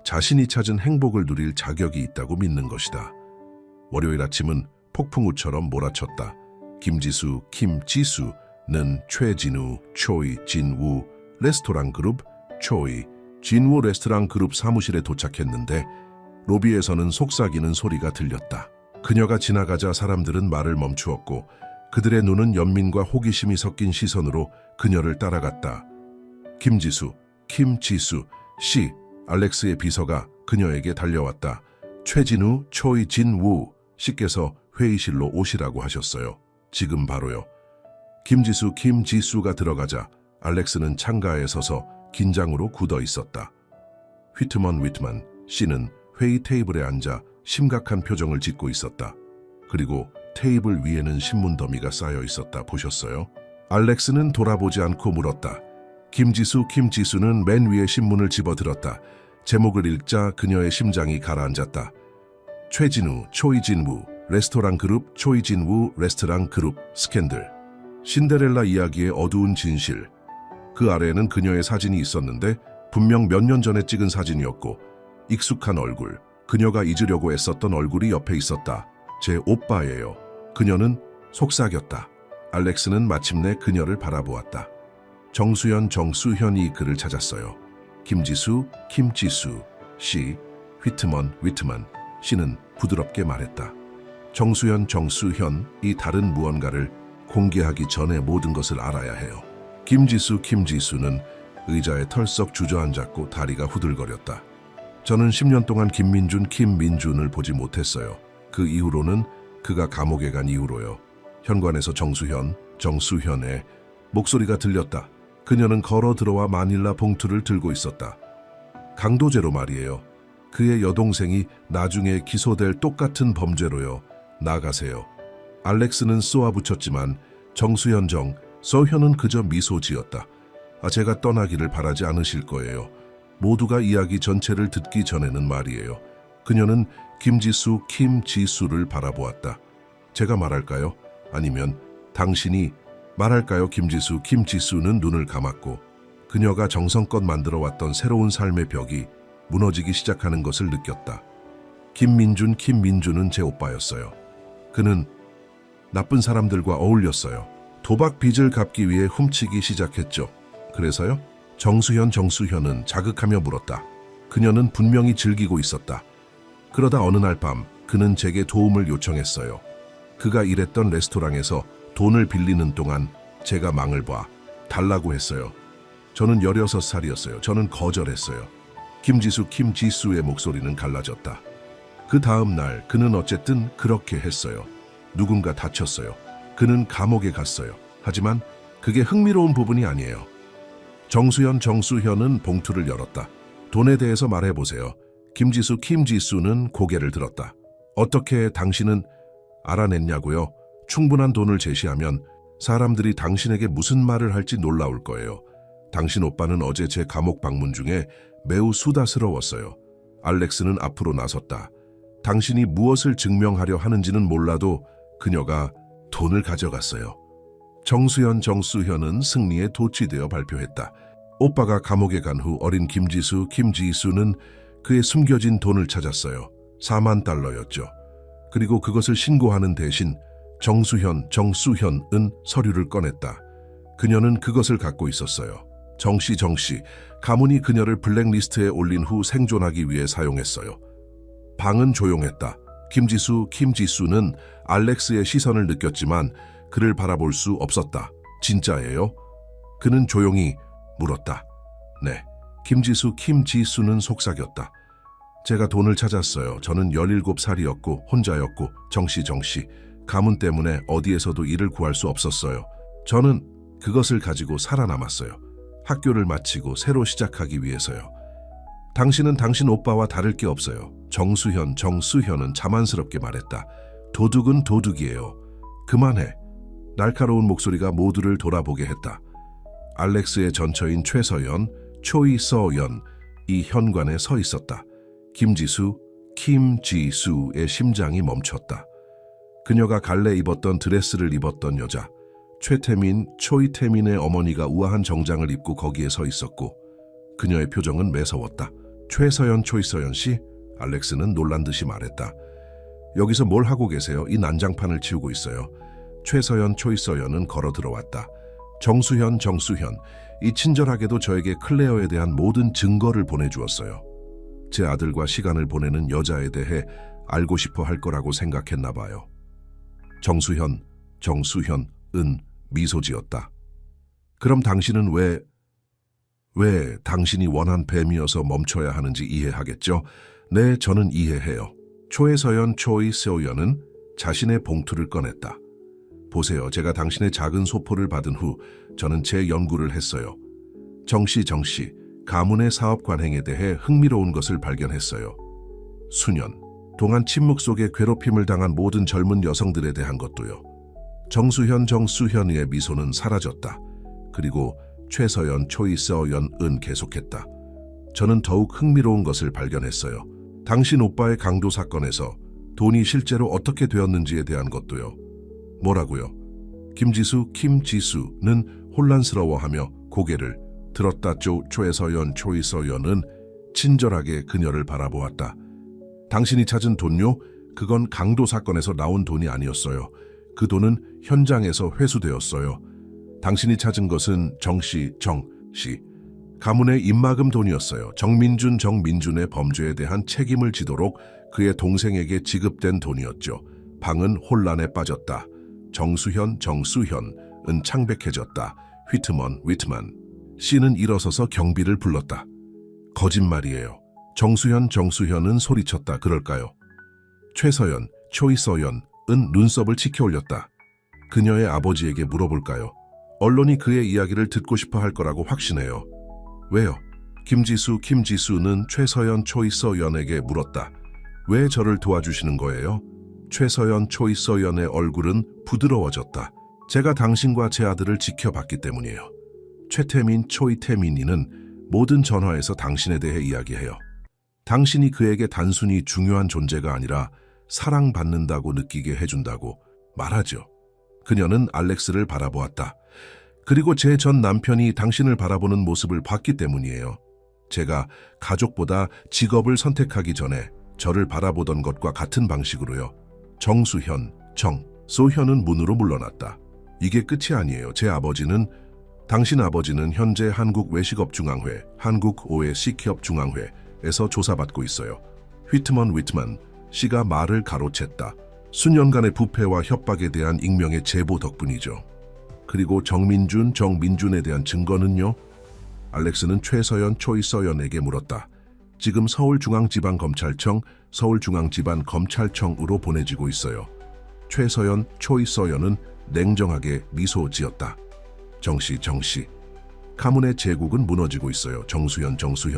자신이 찾은 행복을 누릴 자격이 있다고 믿는 것이다. 월요일 아침은 폭풍우처럼 몰아쳤다. 김지수는 초이진우 레스토랑 그룹 진우 레스토랑 그룹 사무실에 도착했는데 로비에서는 속삭이는 소리가 들렸다. 그녀가 지나가자 사람들은 말을 멈추었고 그들의 눈은 연민과 호기심이 섞인 시선으로 그녀를 따라갔다. 김지수 씨, 알렉스의 비서가 그녀에게 달려왔다. 초이진우 씨께서 회의실로 오시라고 하셨어요. 지금 바로요. 김지수가 들어가자 알렉스는 창가에 서서 긴장으로 굳어 있었다. 휘트먼 씨는 회의 테이블에 앉아 심각한 표정을 짓고 있었다. 그리고 테이블 위에는 신문 더미가 쌓여 있었다. 보셨어요? 알렉스는 돌아보지 않고 물었다. 김지수는 맨 위에 신문을 집어들었다. 제목을 읽자 그녀의 심장이 가라앉았다. 초이진우 레스토랑 그룹 스캔들. 신데렐라 이야기의 어두운 진실. 그 아래에는 그녀의 사진이 있었는데 분명 몇 년 전에 찍은 사진이었고 익숙한 얼굴, 그녀가 잊으려고 애썼던 얼굴이 옆에 있었다. 제 오빠예요. 그녀는 속삭였다. 알렉스는 마침내 그녀를 바라보았다. 정수현이 그를 찾았어요. 김지수 씨, 휘트먼 씨는 부드럽게 말했다. 정수현, 정수현이 다른 무언가를 공개하기 전에 모든 것을 알아야 해요. 김지수는 의자에 털썩 주저앉았고 다리가 후들거렸다. 저는 10년 동안 김민준을 보지 못했어요. 그 이후로는 그가 감옥에 간 이후로요. 현관에서 정수현의 목소리가 들렸다. 그녀는 걸어 들어와 마닐라 봉투를 들고 있었다. 강도죄로 말이에요. 그의 여동생이 나중에 기소될 똑같은 범죄로요. 나가세요. 알렉스는 쏘아붙였지만 정수현은 그저 미소 지었다. 제가 떠나기를 바라지 않으실 거예요. 모두가 이야기 전체를 듣기 전에는 말이에요. 그녀는 김지수를 바라보았다. 제가 말할까요? 아니면 당신이 말할까요? 김지수는 눈을 감았고 그녀가 정성껏 만들어왔던 새로운 삶의 벽이 무너지기 시작하는 것을 느꼈다. 김민준은 제 오빠였어요. 그는 나쁜 사람들과 어울렸어요. 도박 빚을 갚기 위해 훔치기 시작했죠. 그래서요? 정수현은 자극하며 물었다. 그녀는 분명히 즐기고 있었다. 그러다 어느 날 밤 그는 제게 도움을 요청했어요. 그가 일했던 레스토랑에서 돈을 빌리는 동안 제가 망을 봐 달라고 했어요. 저는 16살이었어요. 저는 거절했어요. 김지수의 목소리는 갈라졌다. 그 다음 날 그는 어쨌든 그렇게 했어요. 누군가 다쳤어요. 그는 감옥에 갔어요. 하지만 그게 흥미로운 부분이 아니에요. 정수현은 봉투를 열었다. 돈에 대해서 말해보세요. 김지수는 고개를 들었다. 어떻게 당신은 알아냈냐고요? 충분한 돈을 제시하면 사람들이 당신에게 무슨 말을 할지 놀라울 거예요. 당신 오빠는 어제 제 감옥 방문 중에 매우 수다스러웠어요. 알렉스는 앞으로 나섰다. 당신이 무엇을 증명하려 하는지는 몰라도 그녀가 돈을 가져갔어요. 정수현은 승리에 도취되어 발표했다. 오빠가 감옥에 간 후 어린 김지수는 그의 숨겨진 돈을 찾았어요. 4만 달러였죠. 그리고 그것을 신고하는 대신 정수현은 서류를 꺼냈다. 그녀는 그것을 갖고 있었어요. 정씨, 가문이 그녀를 블랙리스트에 올린 후 생존하기 위해 사용했어요. 방은 조용했다. 김지수는 알렉스의 시선을 느꼈지만 그를 바라볼 수 없었다. 진짜예요? 그는 조용히 물었다. 네. 김지수는 속삭였다. 제가 돈을 찾았어요. 저는 17살이었고 혼자였고 정씨 가문 때문에 어디에서도 일을 구할 수 없었어요. 저는 그것을 가지고 살아남았어요. 학교를 마치고 새로 시작하기 위해서요. 당신은 당신 오빠와 다를 게 없어요. 정수현은 자만스럽게 말했다. 도둑은 도둑이에요. 그만해. 날카로운 목소리가 모두를 돌아보게 했다. 알렉스의 전처인 초이서연이 현관에 서 있었다. 김지수의 심장이 멈췄다. 그녀가 갈래 입었던 드레스를 입었던 여자. 초이태민의 어머니가 우아한 정장을 입고 거기에 서 있었고 그녀의 표정은 매서웠다. 초이서연 씨? 알렉스는 놀란 듯이 말했다. 여기서 뭘 하고 계세요? 이 난장판을 치우고 있어요. 초이서연은 걸어 들어왔다. 정수현, 이 친절하게도 저에게 클레어에 대한 모든 증거를 보내주었어요. 제 아들과 시간을 보내는 여자에 대해 알고 싶어 할 거라고 생각했나 봐요. 정수현은 미소 지었다. 그럼 당신은 왜 당신이 원한 뱀이어서 멈춰야 하는지 이해하겠죠? 네, 저는 이해해요. 초이서연은 자신의 봉투를 꺼냈다. 보세요. 제가 당신의 작은 소포를 받은 후 저는 제 연구를 했어요. 정씨, 가문의 사업 관행에 대해 흥미로운 것을 발견했어요. 수년 동안 침묵 속에 괴롭힘을 당한 모든 젊은 여성들에 대한 것도요. 정수현의 미소는 사라졌다. 그리고 초이서연은 계속했다. 저는 더욱 흥미로운 것을 발견했어요. 당신 오빠의 강도 사건에서 돈이 실제로 어떻게 되었는지에 대한 것도요. 뭐라고요? 김지수는 혼란스러워하며 고개를 들었다. 초이서연은 친절하게 그녀를 바라보았다. 당신이 찾은 돈요? 그건 강도 사건에서 나온 돈이 아니었어요. 그 돈은 현장에서 회수되었어요. 당신이 찾은 것은 정씨, 가문의 입막음 돈이었어요. 정민준의 범죄에 대한 책임을 지도록 그의 동생에게 지급된 돈이었죠. 방은 혼란에 빠졌다. 정수현은 창백해졌다. 휘트먼. 씨는 일어서서 경비를 불렀다. 거짓말이에요. 정수현은 소리쳤다. 그럴까요? 최서연, 초이서연은 눈썹을 치켜 올렸다. 그녀의 아버지에게 물어볼까요? 언론이 그의 이야기를 듣고 싶어 할 거라고 확신해요. 왜요? 김지수는 최서연, 초이서연에게 물었다. 왜 저를 도와주시는 거예요? 최서연, 초이서연의 얼굴은 부드러워졌다. 제가 당신과 제 아들을 지켜봤기 때문이에요. 최태민, 초이태민이는 모든 전화에서 당신에 대해 이야기해요. 당신이 그에게 단순히 중요한 존재가 아니라 사랑받는다고 느끼게 해준다고 말하죠. 그녀는 알렉스를 바라보았다. 그리고 제 전 남편이 당신을 바라보는 모습을 봤기 때문이에요. 제가 가족보다 직업을 선택하기 전에 저를 바라보던 것과 같은 방식으로요. 정수현은 문으로 물러났다. 이게 끝이 아니에요. 당신 아버지는 현재 한국외식업중앙회, 한국OEC기업중앙회에서 조사받고 있어요. 휘트먼 씨가 말을 가로챘다. 수년간의 부패와 협박에 대한 익명의 제보 덕분이죠. 그리고 정민준에 대한 증거는요? 알렉스는 최서연, 초이서연에게 물었다. 지금 서울중앙지방검찰청, 서울중앙지방검찰청으로 보내지고 있어요. 최서연, 초이서연은 냉정하게 미소 지었다. 정씨. 가문의 제국은 무너지고 있어요. 정수현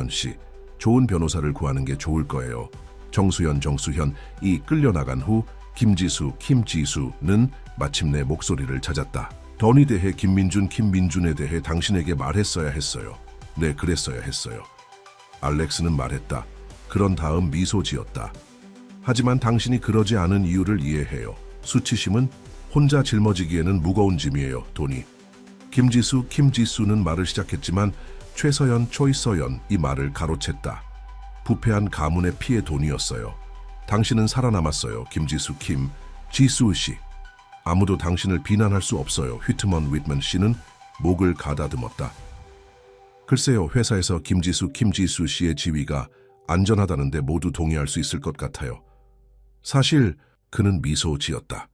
씨. 좋은 변호사를 구하는 게 좋을 거예요. 정수현이 끌려나간 후 김지수는 마침내 목소리를 찾았다. 돈에 대해 김민준에 대해 당신에게 말했어야 했어요. 네, 그랬어야 했어요. 알렉스는 말했다. 그런 다음 미소 지었다. 하지만 당신이 그러지 않은 이유를 이해해요. 수치심은 혼자 짊어지기에는 무거운 짐이에요. 돈이. 김지수는 말을 시작했지만 최서연, 초이서연이 말을 가로챘다. 부패한 가문의 피해 돈이었어요. 당신은 살아남았어요. 지수 씨. 아무도 당신을 비난할 수 없어요. 휘트먼 씨는 목을 가다듬었다. 글쎄요, 회사에서 김지수 씨의 지위가 안전하다는데 모두 동의할 수 있을 것 같아요. 사실 그는 미소 지었다.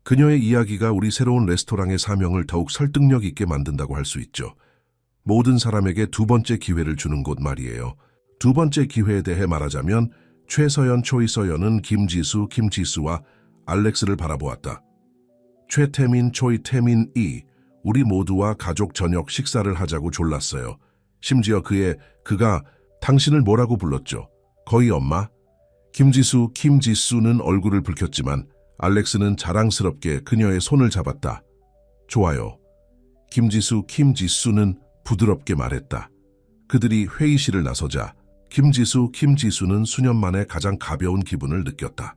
그녀의 이야기가 우리 새로운 레스토랑의 사명을 더욱 설득력 있게 만든다고 할 수 있죠. 모든 사람에게 두 번째 기회를 주는 곳 말이에요. 두 번째 기회에 대해 말하자면 최서연, 초이서연은 김지수와 알렉스를 바라보았다. 최태민, 초이태민이 우리 모두와 가족 저녁 식사를 하자고 졸랐어요. 심지어 그가 당신을 뭐라고 불렀죠? 거의 엄마? 김지수는 얼굴을 붉혔지만 알렉스는 자랑스럽게 그녀의 손을 잡았다. 좋아요. 김지수는 부드럽게 말했다. 그들이 회의실을 나서자 김지수는 수년 만에 가장 가벼운 기분을 느꼈다.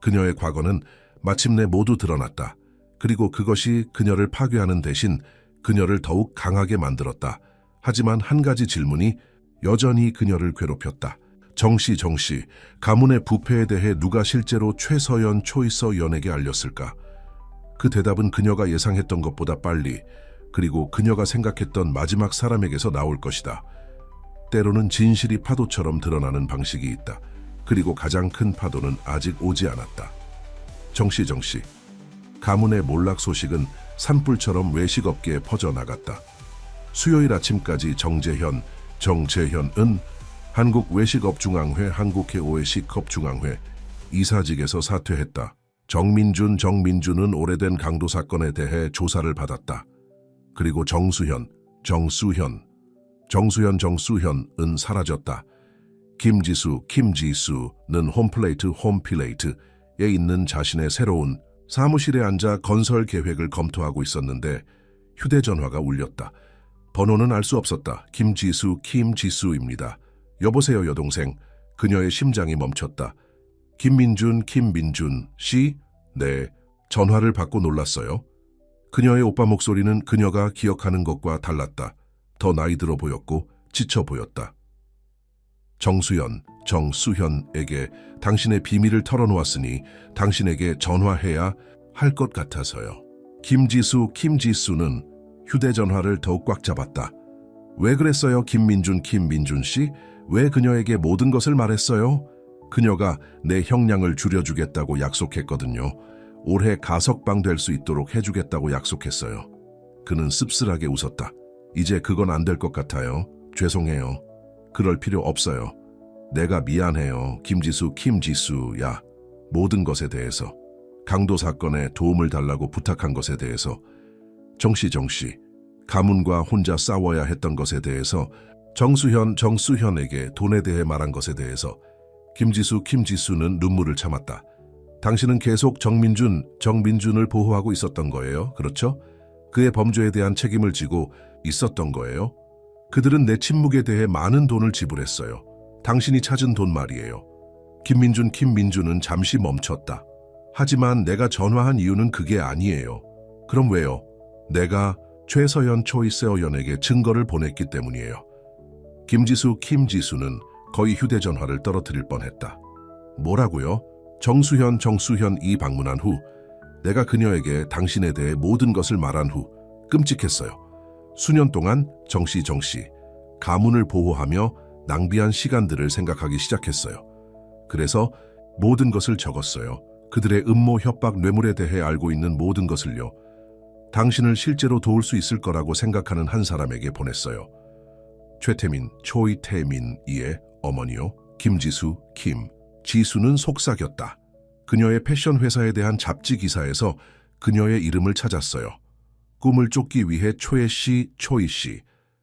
그녀의 과거는 마침내 모두 드러났다. 그리고 그것이 그녀를 파괴하는 대신 그녀를 더욱 강하게 만들었다. 하지만 한 가지 질문이 여전히 그녀를 괴롭혔다. 정씨, 가문의 부패에 대해 누가 실제로 최서연, 초이서연에게 알렸을까? 그 대답은 그녀가 예상했던 것보다 빨리, 그리고 그녀가 생각했던 마지막 사람에게서 나올 것이다. 때로는 진실이 파도처럼 드러나는 방식이 있다. 그리고 가장 큰 파도는 아직 오지 않았다. 정씨. 가문의 몰락 소식은 산불처럼 외식업계에 퍼져나갔다. 수요일 아침까지 정재현은 한국외식업중앙회, 한국OEC기업중앙회 이사직에서 사퇴했다. 정민준은 오래된 강도 사건에 대해 조사를 받았다. 그리고 정수현은 사라졌다. 김지수는 홈플레이트에 있는 자신의 새로운 사무실에 앉아 건설 계획을 검토하고 있었는데 휴대전화가 울렸다. 번호는 알 수 없었다. 김지수입니다. 여보세요, 여동생. 그녀의 심장이 멈췄다. 김민준 씨? 네. 전화를 받고 놀랐어요. 그녀의 오빠 목소리는 그녀가 기억하는 것과 달랐다. 더 나이 들어 보였고 지쳐 보였다. 정수현에게 당신의 비밀을 털어놓았으니 당신에게 전화해야 할 것 같아서요. 김지수는 휴대전화를 더욱 꽉 잡았다. 왜 그랬어요, 김민준 씨? 왜 그녀에게 모든 것을 말했어요? 그녀가 내 형량을 줄여주겠다고 약속했거든요. 올해 가석방 될 수 있도록 해주겠다고 약속했어요. 그는 씁쓸하게 웃었다. 이제 그건 안 될 것 같아요. 죄송해요. 그럴 필요 없어요. 내가 미안해요. 김지수야. 모든 것에 대해서. 강도 사건에 도움을 달라고 부탁한 것에 대해서. 정씨. 가문과 혼자 싸워야 했던 것에 대해서. 정수현에게 돈에 대해 말한 것에 대해서. 김지수는 눈물을 참았다. 당신은 계속 정민준을 보호하고 있었던 거예요. 그렇죠? 그의 범죄에 대한 책임을 지고 있었던 거예요. 그들은 내 침묵에 대해 많은 돈을 지불했어요. 당신이 찾은 돈 말이에요. 김민준은 잠시 멈췄다. 하지만 내가 전화한 이유는 그게 아니에요. 그럼 왜요? 내가 최서연 초이세어연에게 증거를 보냈기 때문이에요. 김지수는 거의 휴대전화를 떨어뜨릴 뻔했다. 뭐라고요? 정수현이 방문한 후 내가 그녀에게 당신에 대해 모든 것을 말한 후 끔찍했어요. 수년 동안 정씨 가문을 보호하며 낭비한 시간들을 생각하기 시작했어요. 그래서 모든 것을 적었어요. 그들의 음모, 협박, 뇌물에 대해 알고 있는 모든 것을요. 당신을 실제로 도울 수 있을 거라고 생각하는 한 사람에게 보냈어요. 초이태민이의 어머니요. 지수는 속삭였다. 그녀의 패션 회사에 대한 잡지 기사에서 그녀의 이름을 찾았어요. 꿈을 쫓기 위해 초이씨,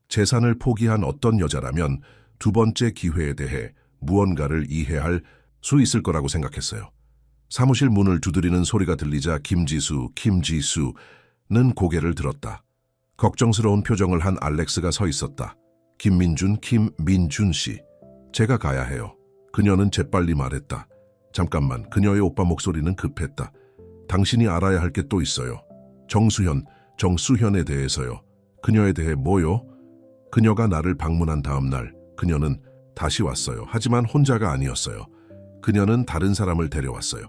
재산을 포기한 어떤 여자라면 두 번째 기회에 대해 무언가를 이해할 수 있을 거라고 생각했어요. 사무실 문을 두드리는 소리가 들리자 김지수는 고개를 들었다. 걱정스러운 표정을 한 알렉스가 서 있었다. 김민준 씨, 제가 가야 해요. 그녀는 재빨리 말했다. 잠깐만, 그녀의 오빠 목소리는 급했다. 당신이 알아야 할 게 또 있어요. 정수현에 대해서요. 그녀에 대해 뭐요? 그녀가 나를 방문한 다음 날 그녀는 다시 왔어요. 하지만 혼자가 아니었어요. 그녀는 다른 사람을 데려왔어요.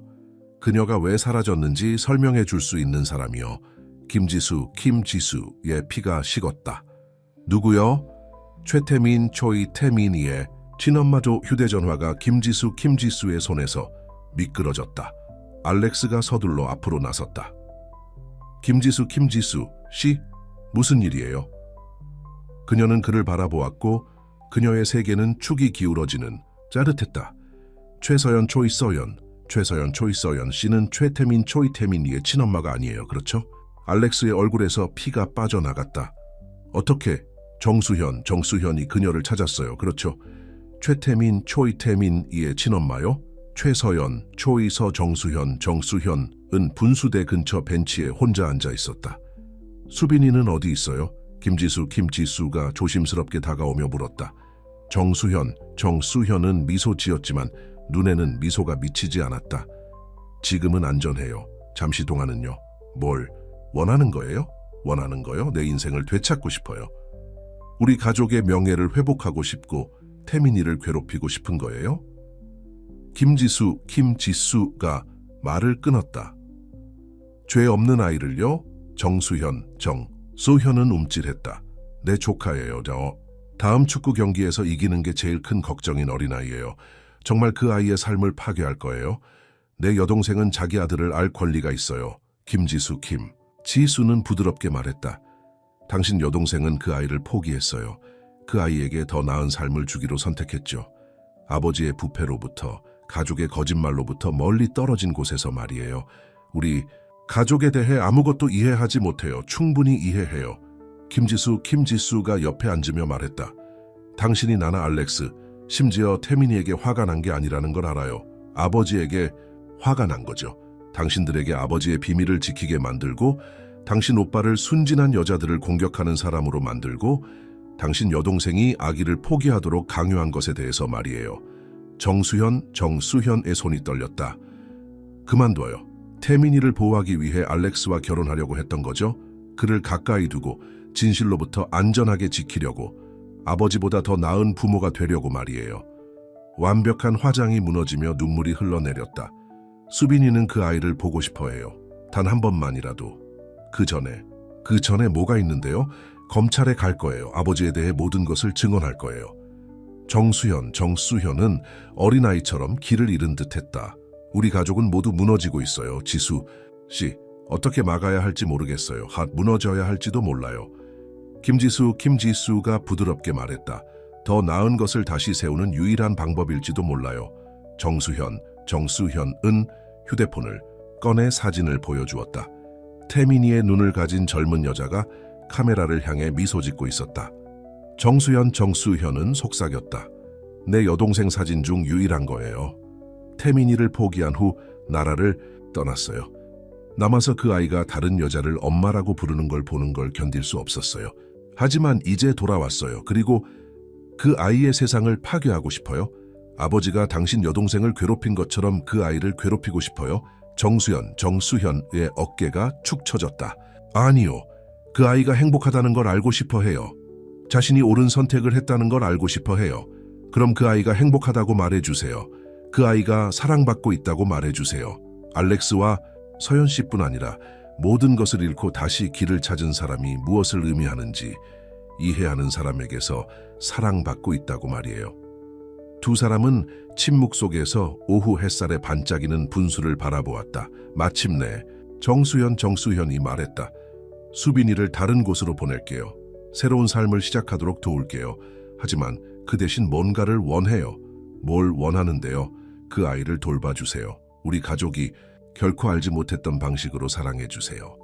그녀가 왜 사라졌는지 설명해 줄 수 있는 사람이요. 김지수의 피가 식었다. 누구요? 초이태민이의 친엄마조 휴대전화가 김지수의 손에서 미끄러졌다. 알렉스가 서둘러 앞으로 나섰다. 김지수 씨, 무슨 일이에요? 그녀는 그를 바라보았고 그녀의 세계는 축이 기울어지는 짜릿했다. 최서연 초이서연 씨는 초이태민이의 친엄마가 아니에요. 그렇죠? 알렉스의 얼굴에서 피가 빠져나갔다. 어떻게? 정수현이 그녀를 찾았어요. 그렇죠? 초이태민이의 친엄마요? 최서연, 정수현은 분수대 근처 벤치에 혼자 앉아 있었다. 수빈이는 어디 있어요? 김지수가 조심스럽게 다가오며 물었다. 정수현은 미소 지었지만 눈에는 미소가 미치지 않았다. 지금은 안전해요. 잠시 동안은요. 뭘 원하는 거예요? 원하는 거요? 내 인생을 되찾고 싶어요. 우리 가족의 명예를 회복하고 싶고 태민이를 괴롭히고 싶은 거예요? 김지수가 말을 끊었다. 죄 없는 아이를요? 정수현은 움찔했다. 내 조카예요. 다음 축구 경기에서 이기는 게 제일 큰 걱정인 어린아이예요. 정말 그 아이의 삶을 파괴할 거예요. 내 여동생은 자기 아들을 알 권리가 있어요. 지수는 부드럽게 말했다. 당신 여동생은 그 아이를 포기했어요. 그 아이에게 더 나은 삶을 주기로 선택했죠. 아버지의 부패로부터, 가족의 거짓말로부터 멀리 떨어진 곳에서 말이에요. 우리 가족에 대해 아무것도 이해하지 못해요. 충분히 이해해요. 김지수가 옆에 앉으며 말했다. 당신이 나나 알렉스, 심지어 태민이에게 화가 난 게 아니라는 걸 알아요. 아버지에게 화가 난 거죠. 당신들에게 아버지의 비밀을 지키게 만들고 당신 오빠를 순진한 여자들을 공격하는 사람으로 만들고 당신 여동생이 아기를 포기하도록 강요한 것에 대해서 말이에요. 정수현의 손이 떨렸다. 그만둬요. 태민이를 보호하기 위해 알렉스와 결혼하려고 했던 거죠. 그를 가까이 두고 진실로부터 안전하게 지키려고, 아버지보다 더 나은 부모가 되려고 말이에요. 완벽한 화장이 무너지며 눈물이 흘러내렸다. 수빈이는 그 아이를 보고 싶어해요. 단 한 번만이라도. 그 전에 뭐가 있는데요? 검찰에 갈 거예요. 아버지에 대해 모든 것을 증언할 거예요. 정수현은 어린아이처럼 길을 잃은 듯했다. 우리 가족은 모두 무너지고 있어요. 지수 씨, 어떻게 막아야 할지 모르겠어요. 무너져야 할지도 몰라요. 김지수가 부드럽게 말했다. 더 나은 것을 다시 세우는 유일한 방법일지도 몰라요. 정수현은 휴대폰을 꺼내 사진을 보여주었다. 태민이의 눈을 가진 젊은 여자가 카메라를 향해 미소 짓고 있었다. 정수현은 속삭였다. 내 여동생 사진 중 유일한 거예요. 태민이를 포기한 후 나라를 떠났어요. 남아서 그 아이가 다른 여자를 엄마라고 부르는 걸 보는 걸 견딜 수 없었어요. 하지만 이제 돌아왔어요. 그리고 그 아이의 세상을 파괴하고 싶어요. 아버지가 당신 여동생을 괴롭힌 것처럼 그 아이를 괴롭히고 싶어요. 정수현의 어깨가 축 처졌다. 아니요. 그 아이가 행복하다는 걸 알고 싶어 해요. 자신이 옳은 선택을 했다는 걸 알고 싶어 해요. 그럼 그 아이가 행복하다고 말해주세요. 그 아이가 사랑받고 있다고 말해주세요. 알렉스와 서연 씨뿐 아니라 모든 것을 잃고 다시 길을 찾은 사람이 무엇을 의미하는지 이해하는 사람에게서 사랑받고 있다고 말이에요. 두 사람은 침묵 속에서 오후 햇살에 반짝이는 분수를 바라보았다. 마침내 정수현이 말했다. 수빈이를 다른 곳으로 보낼게요. 새로운 삶을 시작하도록 도울게요. 하지만 그 대신 뭔가를 원해요. 뭘 원하는데요? 그 아이를 돌봐주세요. 우리 가족이 결코 알지 못했던 방식으로 사랑해주세요.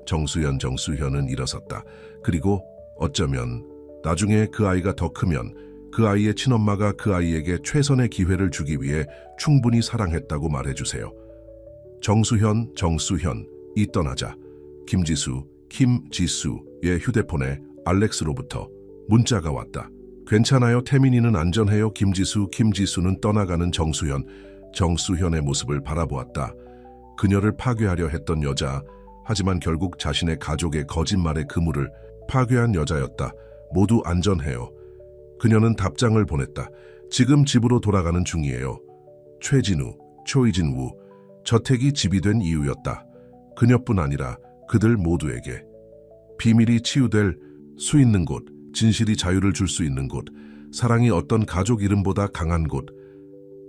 정수현은 일어섰다. 그리고 어쩌면 나중에 그 아이가 더 크면 그 아이의 친엄마가 그 아이에게 최선의 기회를 주기 위해 충분히 사랑했다고 말해주세요. 정수현이 떠나자 김지수의 휴대폰에 알렉스로부터 문자가 왔다. 괜찮아요. 태민이는 안전해요. 김지수는 떠나가는 정수현의 모습을 바라보았다. 그녀를 파괴하려 했던 여자, 하지만 결국 자신의 가족의 거짓말의 그물을 파괴한 여자였다. 모두 안전해요. 그녀는 답장을 보냈다. 지금 집으로 돌아가는 중이에요. 초이진우, 저택이 집이 된 이유였다. 그녀뿐 아니라 그들 모두에게. 비밀이 치유될 수 있는 곳, 진실이 자유를 줄 수 있는 곳, 사랑이 어떤 가족 이름보다 강한 곳.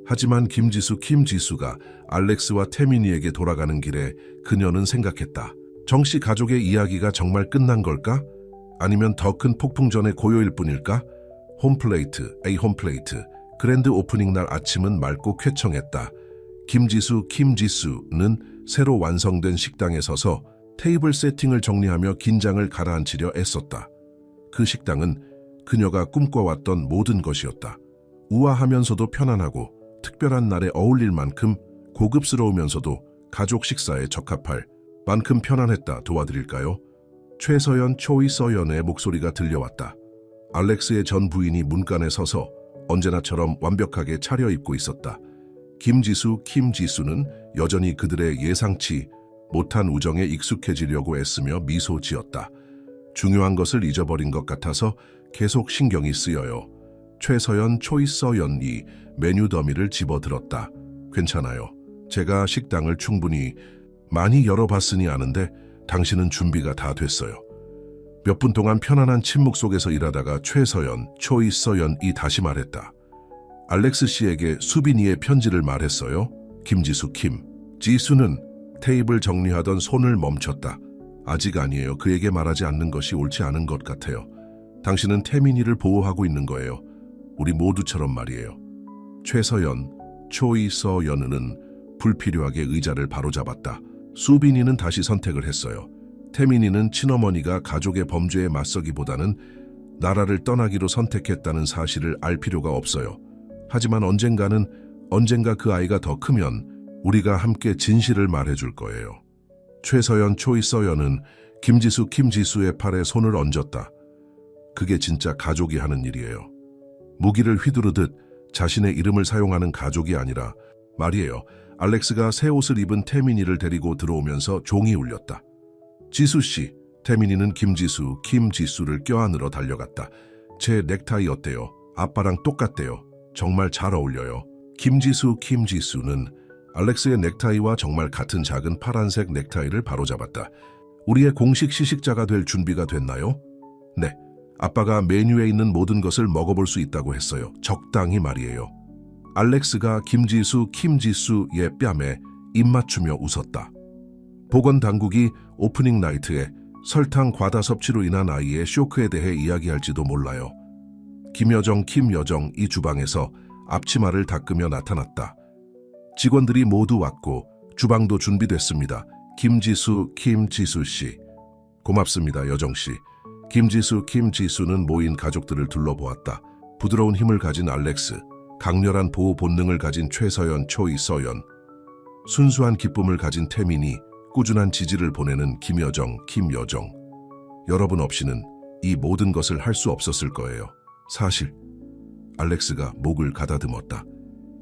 하지만 김지수가 알렉스와 태민이에게 돌아가는 길에 그녀는 생각했다. 정씨 가족의 이야기가 정말 끝난 걸까? 아니면 더 큰 폭풍전의 고요일 뿐일까? 홈플레이트, 그랜드 오프닝 날 아침은 맑고 쾌청했다. 김지수는 새로 완성된 식당에 서서 테이블 세팅을 정리하며 긴장을 가라앉히려 애썼다. 그 식당은 그녀가 꿈꿔왔던 모든 것이었다. 우아하면서도 편안하고 특별한 날에 어울릴 만큼 고급스러우면서도 가족 식사에 적합할 만큼 편안했다. 도와드릴까요? 초이서연의 목소리가 들려왔다. 알렉스의 전 부인이 문간에 서서 언제나처럼 완벽하게 차려입고 있었다. 김지수는 여전히 그들의 예상치 못한 우정에 익숙해지려고 애쓰며 미소 지었다. 중요한 것을 잊어버린 것 같아서 계속 신경이 쓰여요. 초이서연이 메뉴 더미를 집어들었다. 괜찮아요. 제가 식당을 충분히 많이 열어봤으니 아는데 당신은 준비가 다 됐어요. 몇 분 동안 편안한 침묵 속에서 일하다가 초이서연이 다시 말했다. 알렉스 씨에게 수빈이의 편지를 말했어요. 지수는 테이블 정리하던 손을 멈췄다. 아직 아니에요. 그에게 말하지 않는 것이 옳지 않은 것 같아요. 당신은 태민이를 보호하고 있는 거예요. 우리 모두처럼 말이에요. 초이서연은 불필요하게 의자를 바로잡았다. 수빈이는 다시 선택을 했어요. 태민이는 친어머니가 가족의 범죄에 맞서기보다는 나라를 떠나기로 선택했다는 사실을 알 필요가 없어요. 하지만 언젠가 그 아이가 더 크면 우리가 함께 진실을 말해줄 거예요. 초이서연은 김지수의 팔에 손을 얹었다. 그게 진짜 가족이 하는 일이에요. 무기를 휘두르듯 자신의 이름을 사용하는 가족이 아니라 말이에요. 알렉스가 새 옷을 입은 태민이를 데리고 들어오면서 종이 울렸다. 지수씨, 태민이는 김지수를 껴안으러 달려갔다. 제 넥타이 어때요? 아빠랑 똑같대요. 정말 잘 어울려요. 김지수는 알렉스의 넥타이와 정말 같은 작은 파란색 넥타이를 바로잡았다. 우리의 공식 시식자가 될 준비가 됐나요? 네, 아빠가 메뉴에 있는 모든 것을 먹어볼 수 있다고 했어요. 적당히 말이에요. 알렉스가 김지수의 뺨에 입 맞추며 웃었다. 보건당국이 오프닝 나이트에 설탕 과다 섭취로 인한 아이의 쇼크에 대해 이야기할지도 몰라요. 김여정 이 주방에서 앞치마를 닦으며 나타났다. 직원들이 모두 왔고 주방도 준비됐습니다. 김지수 씨. 고맙습니다, 여정씨. 김지수는 모인 가족들을 둘러보았다. 부드러운 힘을 가진 알렉스, 강렬한 보호 본능을 가진 최서연, 초이서연, 순수한 기쁨을 가진 태민이, 꾸준한 지지를 보내는 김여정. 여러분 없이는 이 모든 것을 할 수 없었을 거예요. 사실 알렉스가 목을 가다듬었다.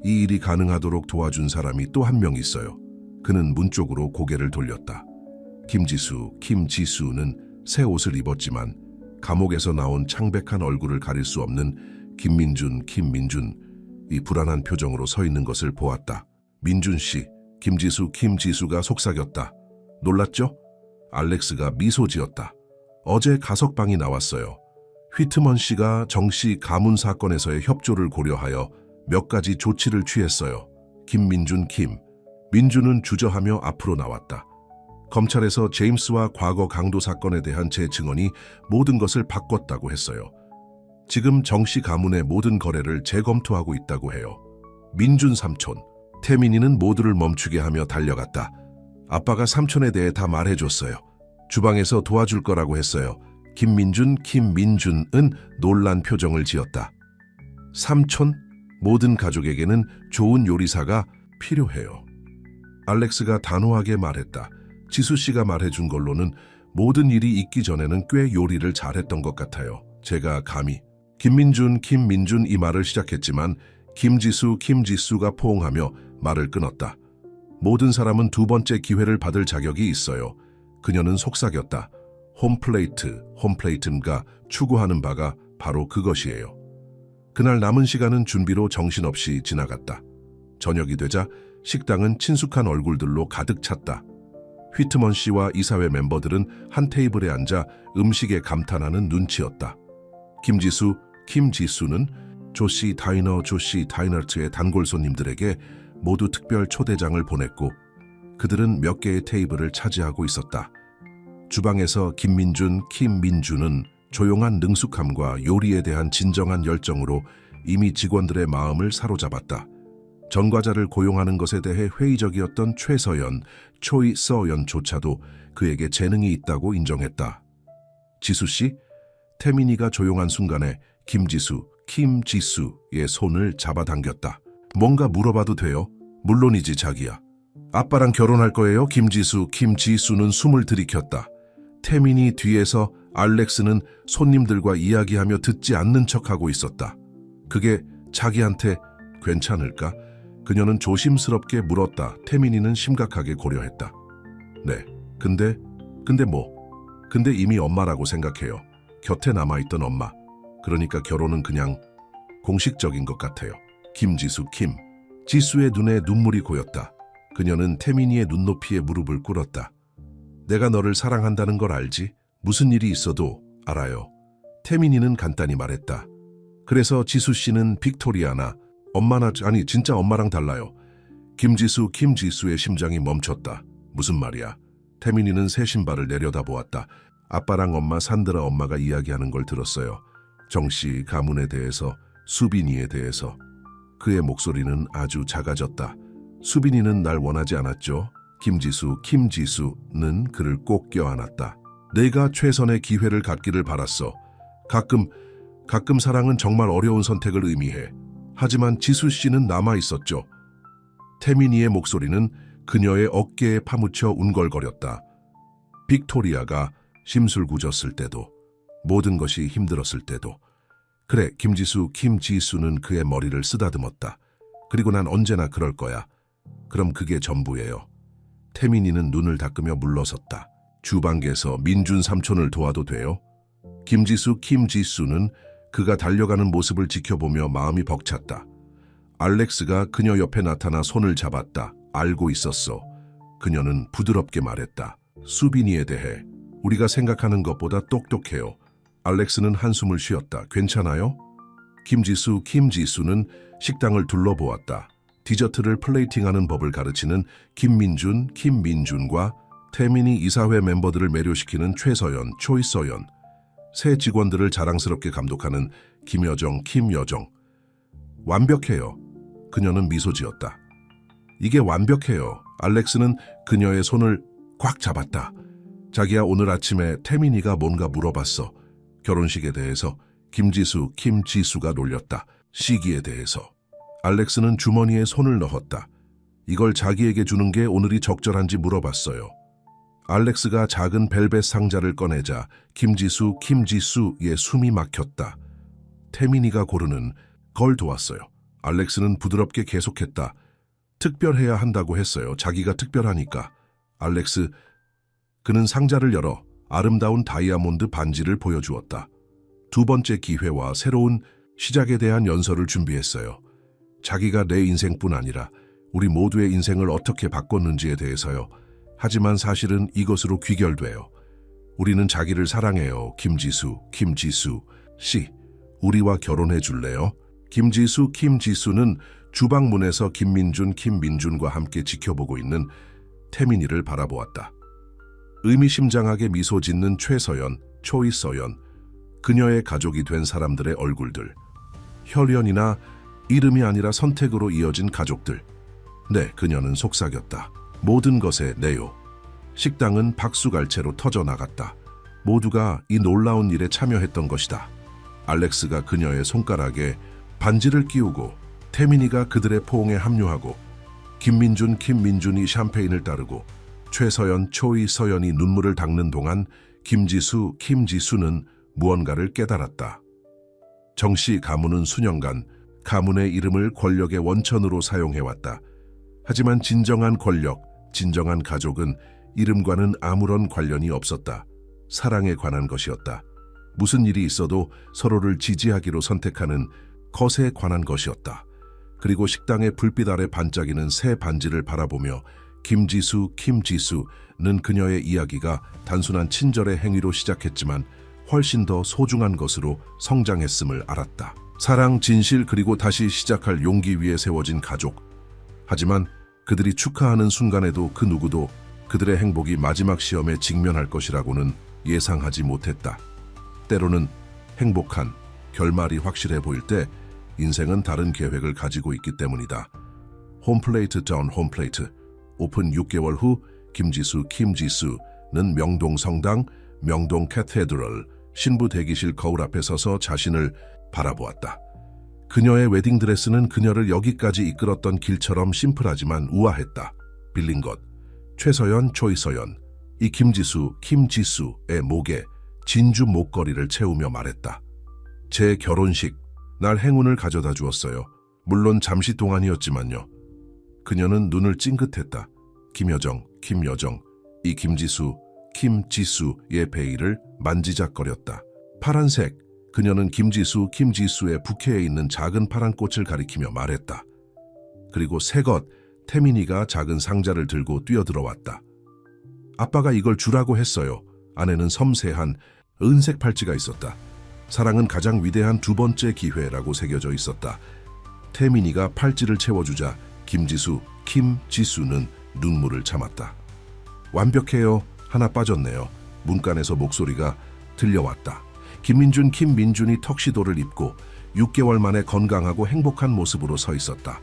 이 일이 가능하도록 도와준 사람이 또 한 명 있어요. 그는 문 쪽으로 고개를 돌렸다. 김지수는 새 옷을 입었지만 감옥에서 나온 창백한 얼굴을 가릴 수 없는 김민준, 이 불안한 표정으로 서 있는 것을 보았다. 민준 씨, 김지수가 속삭였다. 놀랐죠? 알렉스가 미소 지었다. 어제 가석방이 나왔어요. 휘트먼 씨가 정 씨 가문 사건에서의 협조를 고려하여 몇 가지 조치를 취했어요. 민준은 주저하며 앞으로 나왔다. 검찰에서 제임스와 과거 강도 사건에 대한 제 증언이 모든 것을 바꿨다고 했어요. 지금 정 씨 가문의 모든 거래를 재검토하고 있다고 해요. 민준 삼촌, 태민이는 모두를 멈추게 하며 달려갔다. 아빠가 삼촌에 대해 다 말해줬어요. 주방에서 도와줄 거라고 했어요. 김민준은 놀란 표정을 지었다. 삼촌? 모든 가족에게는 좋은 요리사가 필요해요. 알렉스가 단호하게 말했다. 지수 씨가 말해준 걸로는 모든 일이 있기 전에는 꽤 요리를 잘했던 것 같아요. 제가 감히 김민준 이 말을 시작했지만 김지수가 포옹하며 말을 끊었다. 모든 사람은 두 번째 기회를 받을 자격이 있어요. 그녀는 속삭였다. 홈플레이트가 추구하는 바가 바로 그것이에요. 그날 남은 시간은 준비로 정신없이 지나갔다. 저녁이 되자 식당은 친숙한 얼굴들로 가득 찼다. 휘트먼 씨와 이사회 멤버들은 한 테이블에 앉아 음식에 감탄하는 눈치였다. 김지수는 조씨 다이너트의 단골 손님들에게 모두 특별 초대장을 보냈고 그들은 몇 개의 테이블을 차지하고 있었다. 주방에서 김민준은 조용한 능숙함과 요리에 대한 진정한 열정으로 이미 직원들의 마음을 사로잡았다. 전과자를 고용하는 것에 대해 회의적이었던 초이서연조차도 그에게 재능이 있다고 인정했다. 지수씨, 태민이가 조용한 순간에 김지수의 손을 잡아당겼다. 뭔가 물어봐도 돼요? 물론이지 자기야. 아빠랑 결혼할 거예요? 김지수는 숨을 들이켰다. 태민이 뒤에서 알렉스는 손님들과 이야기하며 듣지 않는 척하고 있었다. 그게 자기한테 괜찮을까? 그녀는 조심스럽게 물었다. 태민이는 심각하게 고려했다. 네, 근데 뭐? 근데 이미 엄마라고 생각해요. 곁에 남아있던 엄마. 그러니까 결혼은 그냥 공식적인 것 같아요. 지수의 눈에 눈물이 고였다. 그녀는 태민이의 눈높이에 무릎을 꿇었다. 내가 너를 사랑한다는 걸 알지? 무슨 일이 있어도 알아요. 태민이는 간단히 말했다. 그래서 지수씨는 빅토리아나 진짜 엄마랑 달라요. 김지수의 심장이 멈췄다. 무슨 말이야? 태민이는 새 신발을 내려다보았다. 아빠랑 엄마 산드라 엄마가 이야기하는 걸 들었어요. 정씨 가문에 대해서, 수빈이에 대해서. 그의 목소리는 아주 작아졌다. 수빈이는 날 원하지 않았죠. 김지수는 그를 꼭 껴안았다. 내가 최선의 기회를 갖기를 바랐어. 가끔 사랑은 정말 어려운 선택을 의미해. 하지만 지수씨는 남아있었죠. 태민이의 목소리는 그녀의 어깨에 파묻혀 운걸거렸다. 빅토리아가 심술궂었을 때도, 모든 것이 힘들었을 때도. 그래, 김지수는 그의 머리를 쓰다듬었다. 그리고 난 언제나 그럴 거야. 그럼 그게 전부예요. 태민이는 눈을 닦으며 물러섰다. 주방에서 민준 삼촌을 도와도 돼요? 김지수는 그가 달려가는 모습을 지켜보며 마음이 벅찼다. 알렉스가 그녀 옆에 나타나 손을 잡았다. 알고 있었어. 그녀는 부드럽게 말했다. 수빈이에 대해 우리가 생각하는 것보다 똑똑해요. 알렉스는 한숨을 쉬었다. 괜찮아요? 김지수는 식당을 둘러보았다. 디저트를 플레이팅하는 법을 가르치는 김민준과 태민이 이사회 멤버들을 매료시키는 초이서연, 새 직원들을 자랑스럽게 감독하는 김여정. 완벽해요. 그녀는 미소 지었다. 이게 완벽해요. 알렉스는 그녀의 손을 꽉 잡았다. 자기야, 오늘 아침에 태민이가 뭔가 물어봤어. 결혼식에 대해서. 김지수가 놀렸다. 시기에 대해서. 알렉스는 주머니에 손을 넣었다. 이걸 자기에게 주는 게 오늘이 적절한지 물어봤어요. 알렉스가 작은 벨벳 상자를 꺼내자 김지수의 숨이 막혔다. 태민이가 고르는 걸 도왔어요. 알렉스는 부드럽게 계속했다. 특별해야 한다고 했어요. 자기가 특별하니까. 알렉스, 그는 상자를 열어 아름다운 다이아몬드 반지를 보여주었다. 두 번째 기회와 새로운 시작에 대한 연설을 준비했어요. 자기가 내 인생뿐 아니라 우리 모두의 인생을 어떻게 바꿨는지에 대해서요. 하지만 사실은 이것으로 귀결돼요. 우리는 자기를 사랑해요. 김지수 씨, 우리와 결혼해 줄래요? 김지수는 주방문에서 김민준과 함께 지켜보고 있는 태민이를 바라보았다. 의미심장하게 미소 짓는 초이서연, 그녀의 가족이 된 사람들의 얼굴들. 혈연이나 이름이 아니라 선택으로 이어진 가족들. 네, 그녀는 속삭였다. 모든 것에 네요. 식당은 박수갈채로 터져나갔다. 모두가 이 놀라운 일에 참여했던 것이다. 알렉스가 그녀의 손가락에 반지를 끼우고 태민이가 그들의 포옹에 합류하고 김민준이 샴페인을 따르고 초이서연이 눈물을 닦는 동안 김지수는 무언가를 깨달았다. 정씨 가문은 수년간 가문의 이름을 권력의 원천으로 사용해왔다. 하지만 진정한 권력, 진정한 가족은 이름과는 아무런 관련이 없었다. 사랑에 관한 것이었다. 무슨 일이 있어도 서로를 지지하기로 선택하는 것에 관한 것이었다. 그리고 식당의 불빛 아래 반짝이는 새 반지를 바라보며 김지수는 그녀의 이야기가 단순한 친절의 행위로 시작했지만 훨씬 더 소중한 것으로 성장했음을 알았다. 사랑, 진실, 그리고 다시 시작할 용기 위에 세워진 가족. 하지만 그들이 축하하는 순간에도 그 누구도 그들의 행복이 마지막 시험에 직면할 것이라고는 예상하지 못했다. 때로는 행복한 결말이 확실해 보일 때 인생은 다른 계획을 가지고 있기 때문이다. 홈플레이트 다운 홈플레이트. 오픈 6개월 후 김지수는 명동 성당, 명동 캐테드럴, 신부 대기실 거울 앞에 서서 자신을 바라보았다. 그녀의 웨딩드레스는 그녀를 여기까지 이끌었던 길처럼 심플하지만 우아했다. 빌린 것. 초이서연. 이 김지수의 목에 진주 목걸이를 채우며 말했다. 제 결혼식, 날 행운을 가져다 주었어요. 물론 잠시 동안이었지만요. 그녀는 눈을 찡긋했다. 김여정. 이 김지수의 베일을 만지작거렸다. 파란색. 그녀는 김지수의 부케에 있는 작은 파란 꽃을 가리키며 말했다. 그리고 새것. 태민이가 작은 상자를 들고 뛰어들어왔다. 아빠가 이걸 주라고 했어요. 안에는 섬세한 은색 팔찌가 있었다. 사랑은 가장 위대한 두 번째 기회라고 새겨져 있었다. 태민이가 팔찌를 채워주자 김지수는 눈물을 참았다. 완벽해요. 하나 빠졌네요. 문간에서 목소리가 들려왔다. 김민준이 턱시도를 입고 6개월 만에 건강하고 행복한 모습으로 서 있었다.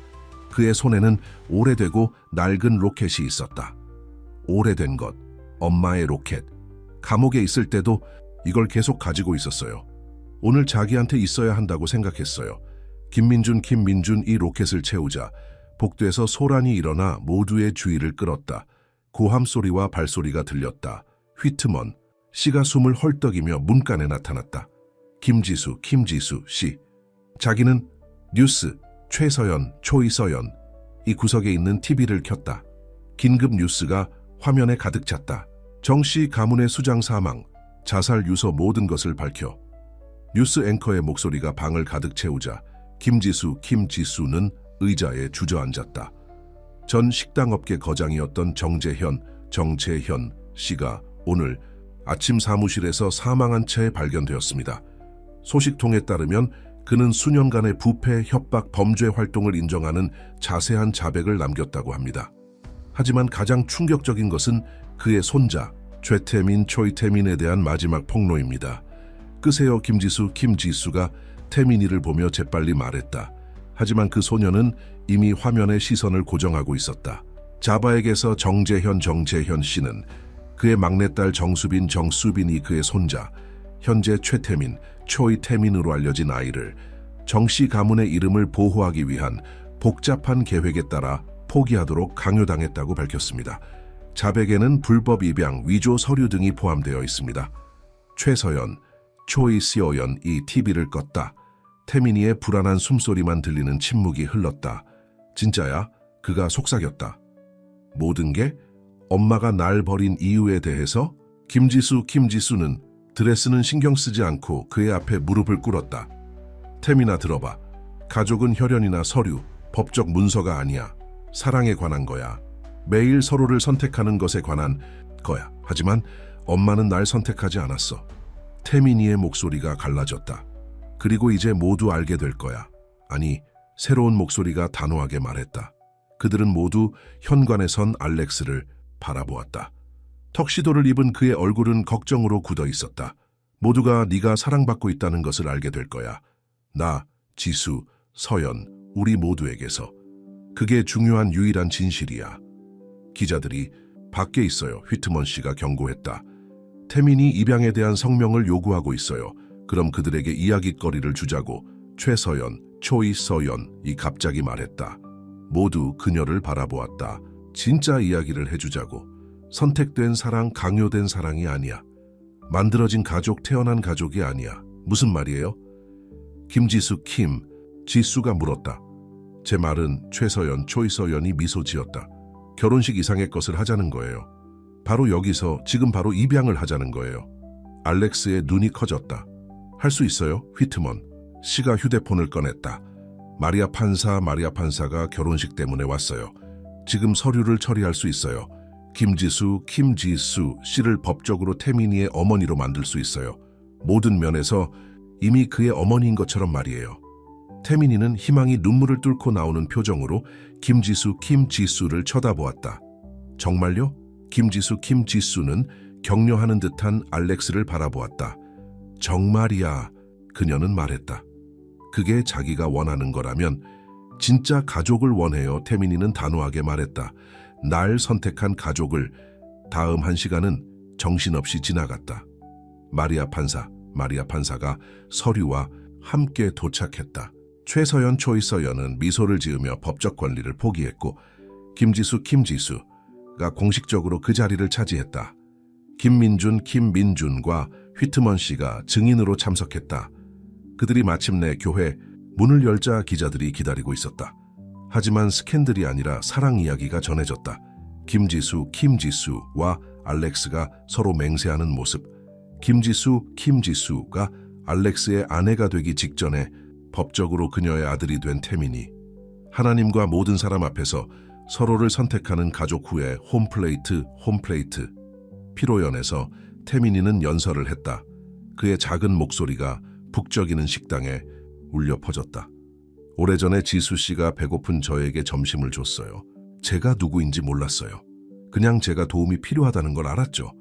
그의 손에는 오래되고 낡은 로켓이 있었다. 오래된 것, 엄마의 로켓. 감옥에 있을 때도 이걸 계속 가지고 있었어요. 오늘 자기한테 있어야 한다고 생각했어요. 김민준 이 로켓을 채우자 복도에서 소란이 일어나 모두의 주의를 끌었다. 고함 소리와 발소리가 들렸다. 휘트먼 씨가 숨을 헐떡이며 문간에 나타났다. 김지수 씨. 자기는 뉴스, 초이서연. 이 구석에 있는 TV를 켰다. 긴급 뉴스가 화면에 가득 찼다. 정씨 가문의 수장 사망, 자살 유서 모든 것을 밝혀. 뉴스 앵커의 목소리가 방을 가득 채우자 김지수는 의자에 주저앉았다. 전 식당업계 거장이었던 정채현 씨가 오늘 아침 사무실에서 사망한 채 발견되었습니다. 소식통에 따르면 그는 수년간의 부패, 협박, 범죄 활동을 인정하는 자세한 자백을 남겼다고 합니다. 하지만 가장 충격적인 것은 그의 손자 최태민, 초이태민에 대한 마지막 폭로입니다. 끄세요 김지수, 김지수가 태민이를 보며 재빨리 말했다. 하지만 그 소녀는 이미 화면의 시선을 고정하고 있었다. 자바에게서 정재현 씨는 그의 막내딸 정수빈이 그의 손자, 현재 최태민, 초이태민으로 알려진 아이를 정씨 가문의 이름을 보호하기 위한 복잡한 계획에 따라 포기하도록 강요당했다고 밝혔습니다. 자백에는 불법 입양, 위조 서류 등이 포함되어 있습니다. 최서연, 초이시오연이 TV를 껐다. 태민이의 불안한 숨소리만 들리는 침묵이 흘렀다. 진짜야? 그가 속삭였다. 모든 게 엄마가 날 버린 이유에 대해서? 김지수는 드레스는 신경 쓰지 않고 그의 앞에 무릎을 꿇었다. 태민아 들어봐. 가족은 혈연이나 서류, 법적 문서가 아니야. 사랑에 관한 거야. 매일 서로를 선택하는 것에 관한 거야. 하지만 엄마는 날 선택하지 않았어. 태민이의 목소리가 갈라졌다. 그리고 이제 모두 알게 될 거야. 아니, 새로운 목소리가 단호하게 말했다. 그들은 모두 현관에 선 알렉스를 바라보았다. 턱시도를 입은 그의 얼굴은 걱정으로 굳어 있었다. 모두가 네가 사랑받고 있다는 것을 알게 될 거야. 나, 지수, 서연, 우리 모두에게서. 그게 중요한 유일한 진실이야. 기자들이 밖에 있어요. 휘트먼 씨가 경고했다. 태민이 입양에 대한 성명을 요구하고 있어요. 그럼 그들에게 이야깃거리를 주자고 최서연, 초이서연이 갑자기 말했다. 모두 그녀를 바라보았다. 진짜 이야기를 해주자고. 선택된 사랑, 강요된 사랑이 아니야. 만들어진 가족, 태어난 가족이 아니야. 무슨 말이에요? 김지수, 지수가 물었다. 제 말은 최서연, 초이서연이 미소 지었다. 결혼식 이상의 것을 하자는 거예요. 바로 여기서 지금 바로 입양을 하자는 거예요. 알렉스의 눈이 커졌다. 할 수 있어요? 휘트먼 씨가 휴대폰을 꺼냈다. 마리아 판사가 결혼식 때문에 왔어요. 지금 서류를 처리할 수 있어요. 김지수 씨를 법적으로 태민이의 어머니로 만들 수 있어요. 모든 면에서 이미 그의 어머니인 것처럼 말이에요. 태민이는 희망이 눈물을 뚫고 나오는 표정으로 김지수를 쳐다보았다. 정말요? 김지수는 격려하는 듯한 알렉스를 바라보았다. 정말이야, 그녀는 말했다. 그게 자기가 원하는 거라면 진짜 가족을 원해요. 태민이는 단호하게 말했다. 날 선택한 가족을. 다음 1시간은 정신없이 지나갔다. 마리아 판사가 서류와 함께 도착했다. 최서연, 초이서연은 미소를 지으며 법적 권리를 포기했고 김지수가 공식적으로 그 자리를 차지했다. 김민준과 휘트먼 씨가 증인으로 참석했다. 그들이 마침내 교회 문을 열자 기자들이 기다리고 있었다. 하지만 스캔들이 아니라 사랑 이야기가 전해졌다. 김지수와 알렉스가 서로 맹세하는 모습. 김지수가 알렉스의 아내가 되기 직전에 법적으로 그녀의 아들이 된 태민이. 하나님과 모든 사람 앞에서 서로를 선택하는 가족 후에 홈플레이트. 피로연에서 태민이는 연설을 했다. 그의 작은 목소리가 북적이는 식당에 울려 퍼졌다. 오래전에 지수 씨가 배고픈 저에게 점심을 줬어요. 제가 누구인지 몰랐어요. 그냥 제가 도움이 필요하다는 걸 알았죠.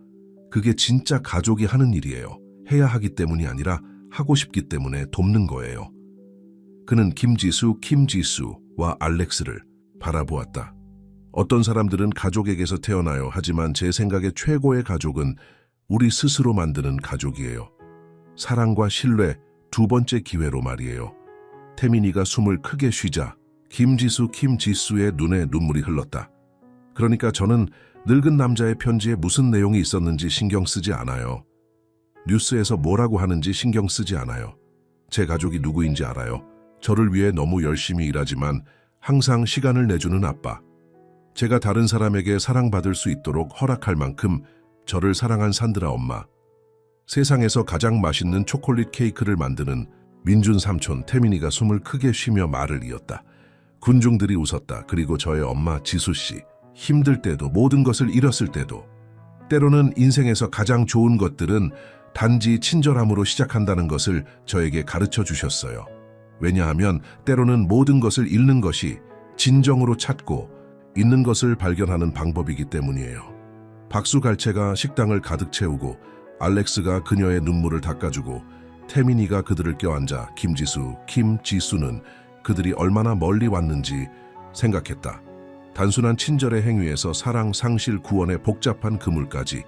그게 진짜 가족이 하는 일이에요. 해야 하기 때문이 아니라 하고 싶기 때문에 돕는 거예요. 그는 김지수와 알렉스를 바라보았다. 어떤 사람들은 가족에게서 태어나요. 하지만 제 생각에 최고의 가족은 우리 스스로 만드는 가족이에요. 사랑과 신뢰, 두 번째 기회로 말이에요. 태민이가 숨을 크게 쉬자 김지수의 눈에 눈물이 흘렀다. 그러니까 저는 늙은 남자의 편지에 무슨 내용이 있었는지 신경 쓰지 않아요. 뉴스에서 뭐라고 하는지 신경 쓰지 않아요. 제 가족이 누구인지 알아요. 저를 위해 너무 열심히 일하지만 항상 시간을 내주는 아빠. 제가 다른 사람에게 사랑받을 수 있도록 허락할 만큼 저를 사랑한 산드라 엄마. 세상에서 가장 맛있는 초콜릿 케이크를 만드는 민준 삼촌. 태민이가 숨을 크게 쉬며 말을 이었다. 군중들이 웃었다. 그리고 저의 엄마 지수 씨. 힘들 때도, 모든 것을 잃었을 때도 때로는 인생에서 가장 좋은 것들은 단지 친절함으로 시작한다는 것을 저에게 가르쳐 주셨어요. 왜냐하면 때로는 모든 것을 잃는 것이 진정으로 찾고 있는 것을 발견하는 방법이기 때문이에요. 박수갈채가 식당을 가득 채우고 알렉스가 그녀의 눈물을 닦아주고 태민이가 그들을 껴안자 김지수, 김지수는 그들이 얼마나 멀리 왔는지 생각했다. 단순한 친절의 행위에서 사랑, 상실, 구원의 복잡한 그물까지.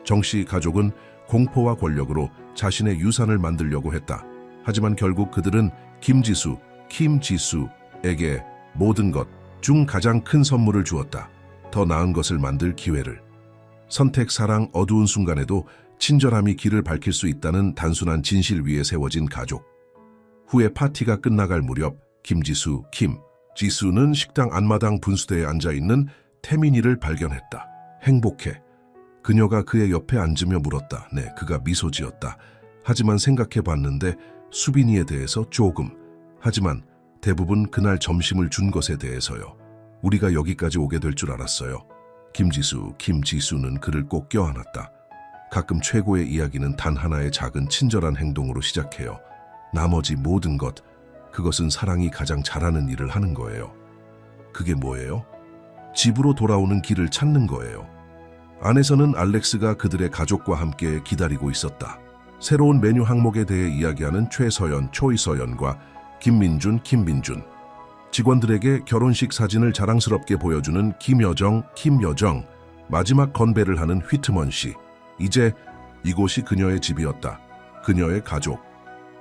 정씨 가족은 공포와 권력으로 자신의 유산을 만들려고 했다. 하지만 결국 그들은 김지수, 김지수에게 모든 것 중 가장 큰 선물을 주었다. 더 나은 것을 만들 기회를. 선택, 사랑, 어두운 순간에도 친절함이 길을 밝힐 수 있다는 단순한 진실 위에 세워진 가족. 후에 파티가 끝나갈 무렵 김지수, 김지수는 식당 안마당 분수대에 앉아있는 태민이를 발견했다. 행복해. 그녀가 그의 옆에 앉으며 물었다. 네, 그가 미소 지었다. 하지만 생각해봤는데 수빈이에 대해서 조금. 하지만 대부분 그날 점심을 준 것에 대해서요. 우리가 여기까지 오게 될 줄 알았어요. 김지수는 그를 꼭 껴안았다. 가끔 최고의 이야기는 단 하나의 작은 친절한 행동으로 시작해요. 나머지 모든 것, 그것은 사랑이 가장 잘하는 일을 하는 거예요. 그게 뭐예요? 집으로 돌아오는 길을 찾는 거예요. 안에서는 알렉스가 그들의 가족과 함께 기다리고 있었다. 새로운 메뉴 항목에 대해 이야기하는 최서연, 초이서연과 김민준, 직원들에게 결혼식 사진을 자랑스럽게 보여주는 김여정, 마지막 건배를 하는 휘트먼 씨. 이제 이곳이 그녀의 집이었다. 그녀의 가족,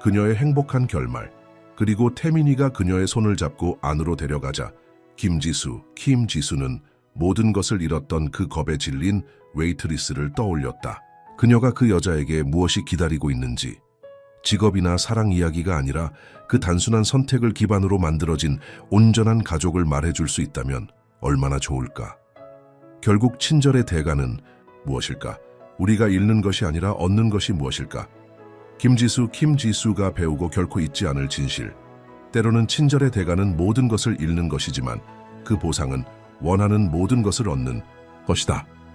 그녀의 행복한 결말, 그리고 태민이가 그녀의 손을 잡고 안으로 데려가자 김지수는 모든 것을 잃었던 그 겁에 질린 웨이트리스를 떠올렸다. 그녀가 그 여자에게 무엇이 기다리고 있는지, 직업이나 사랑 이야기가 아니라 그 단순한 선택을 기반으로 만들어진 온전한 가족을 말해줄 수 있다면 얼마나 좋을까. 결국 친절의 대가는 무엇일까? 우리가 잃는 것이 아니라 얻는 것이 무엇일까? 김지수가 배우고 결코 잊지 않을 진실. 때로는 친절의 대가는 모든 것을 잃는 것이지만 그 보상은 원하는 모든 것을 얻는 것이다.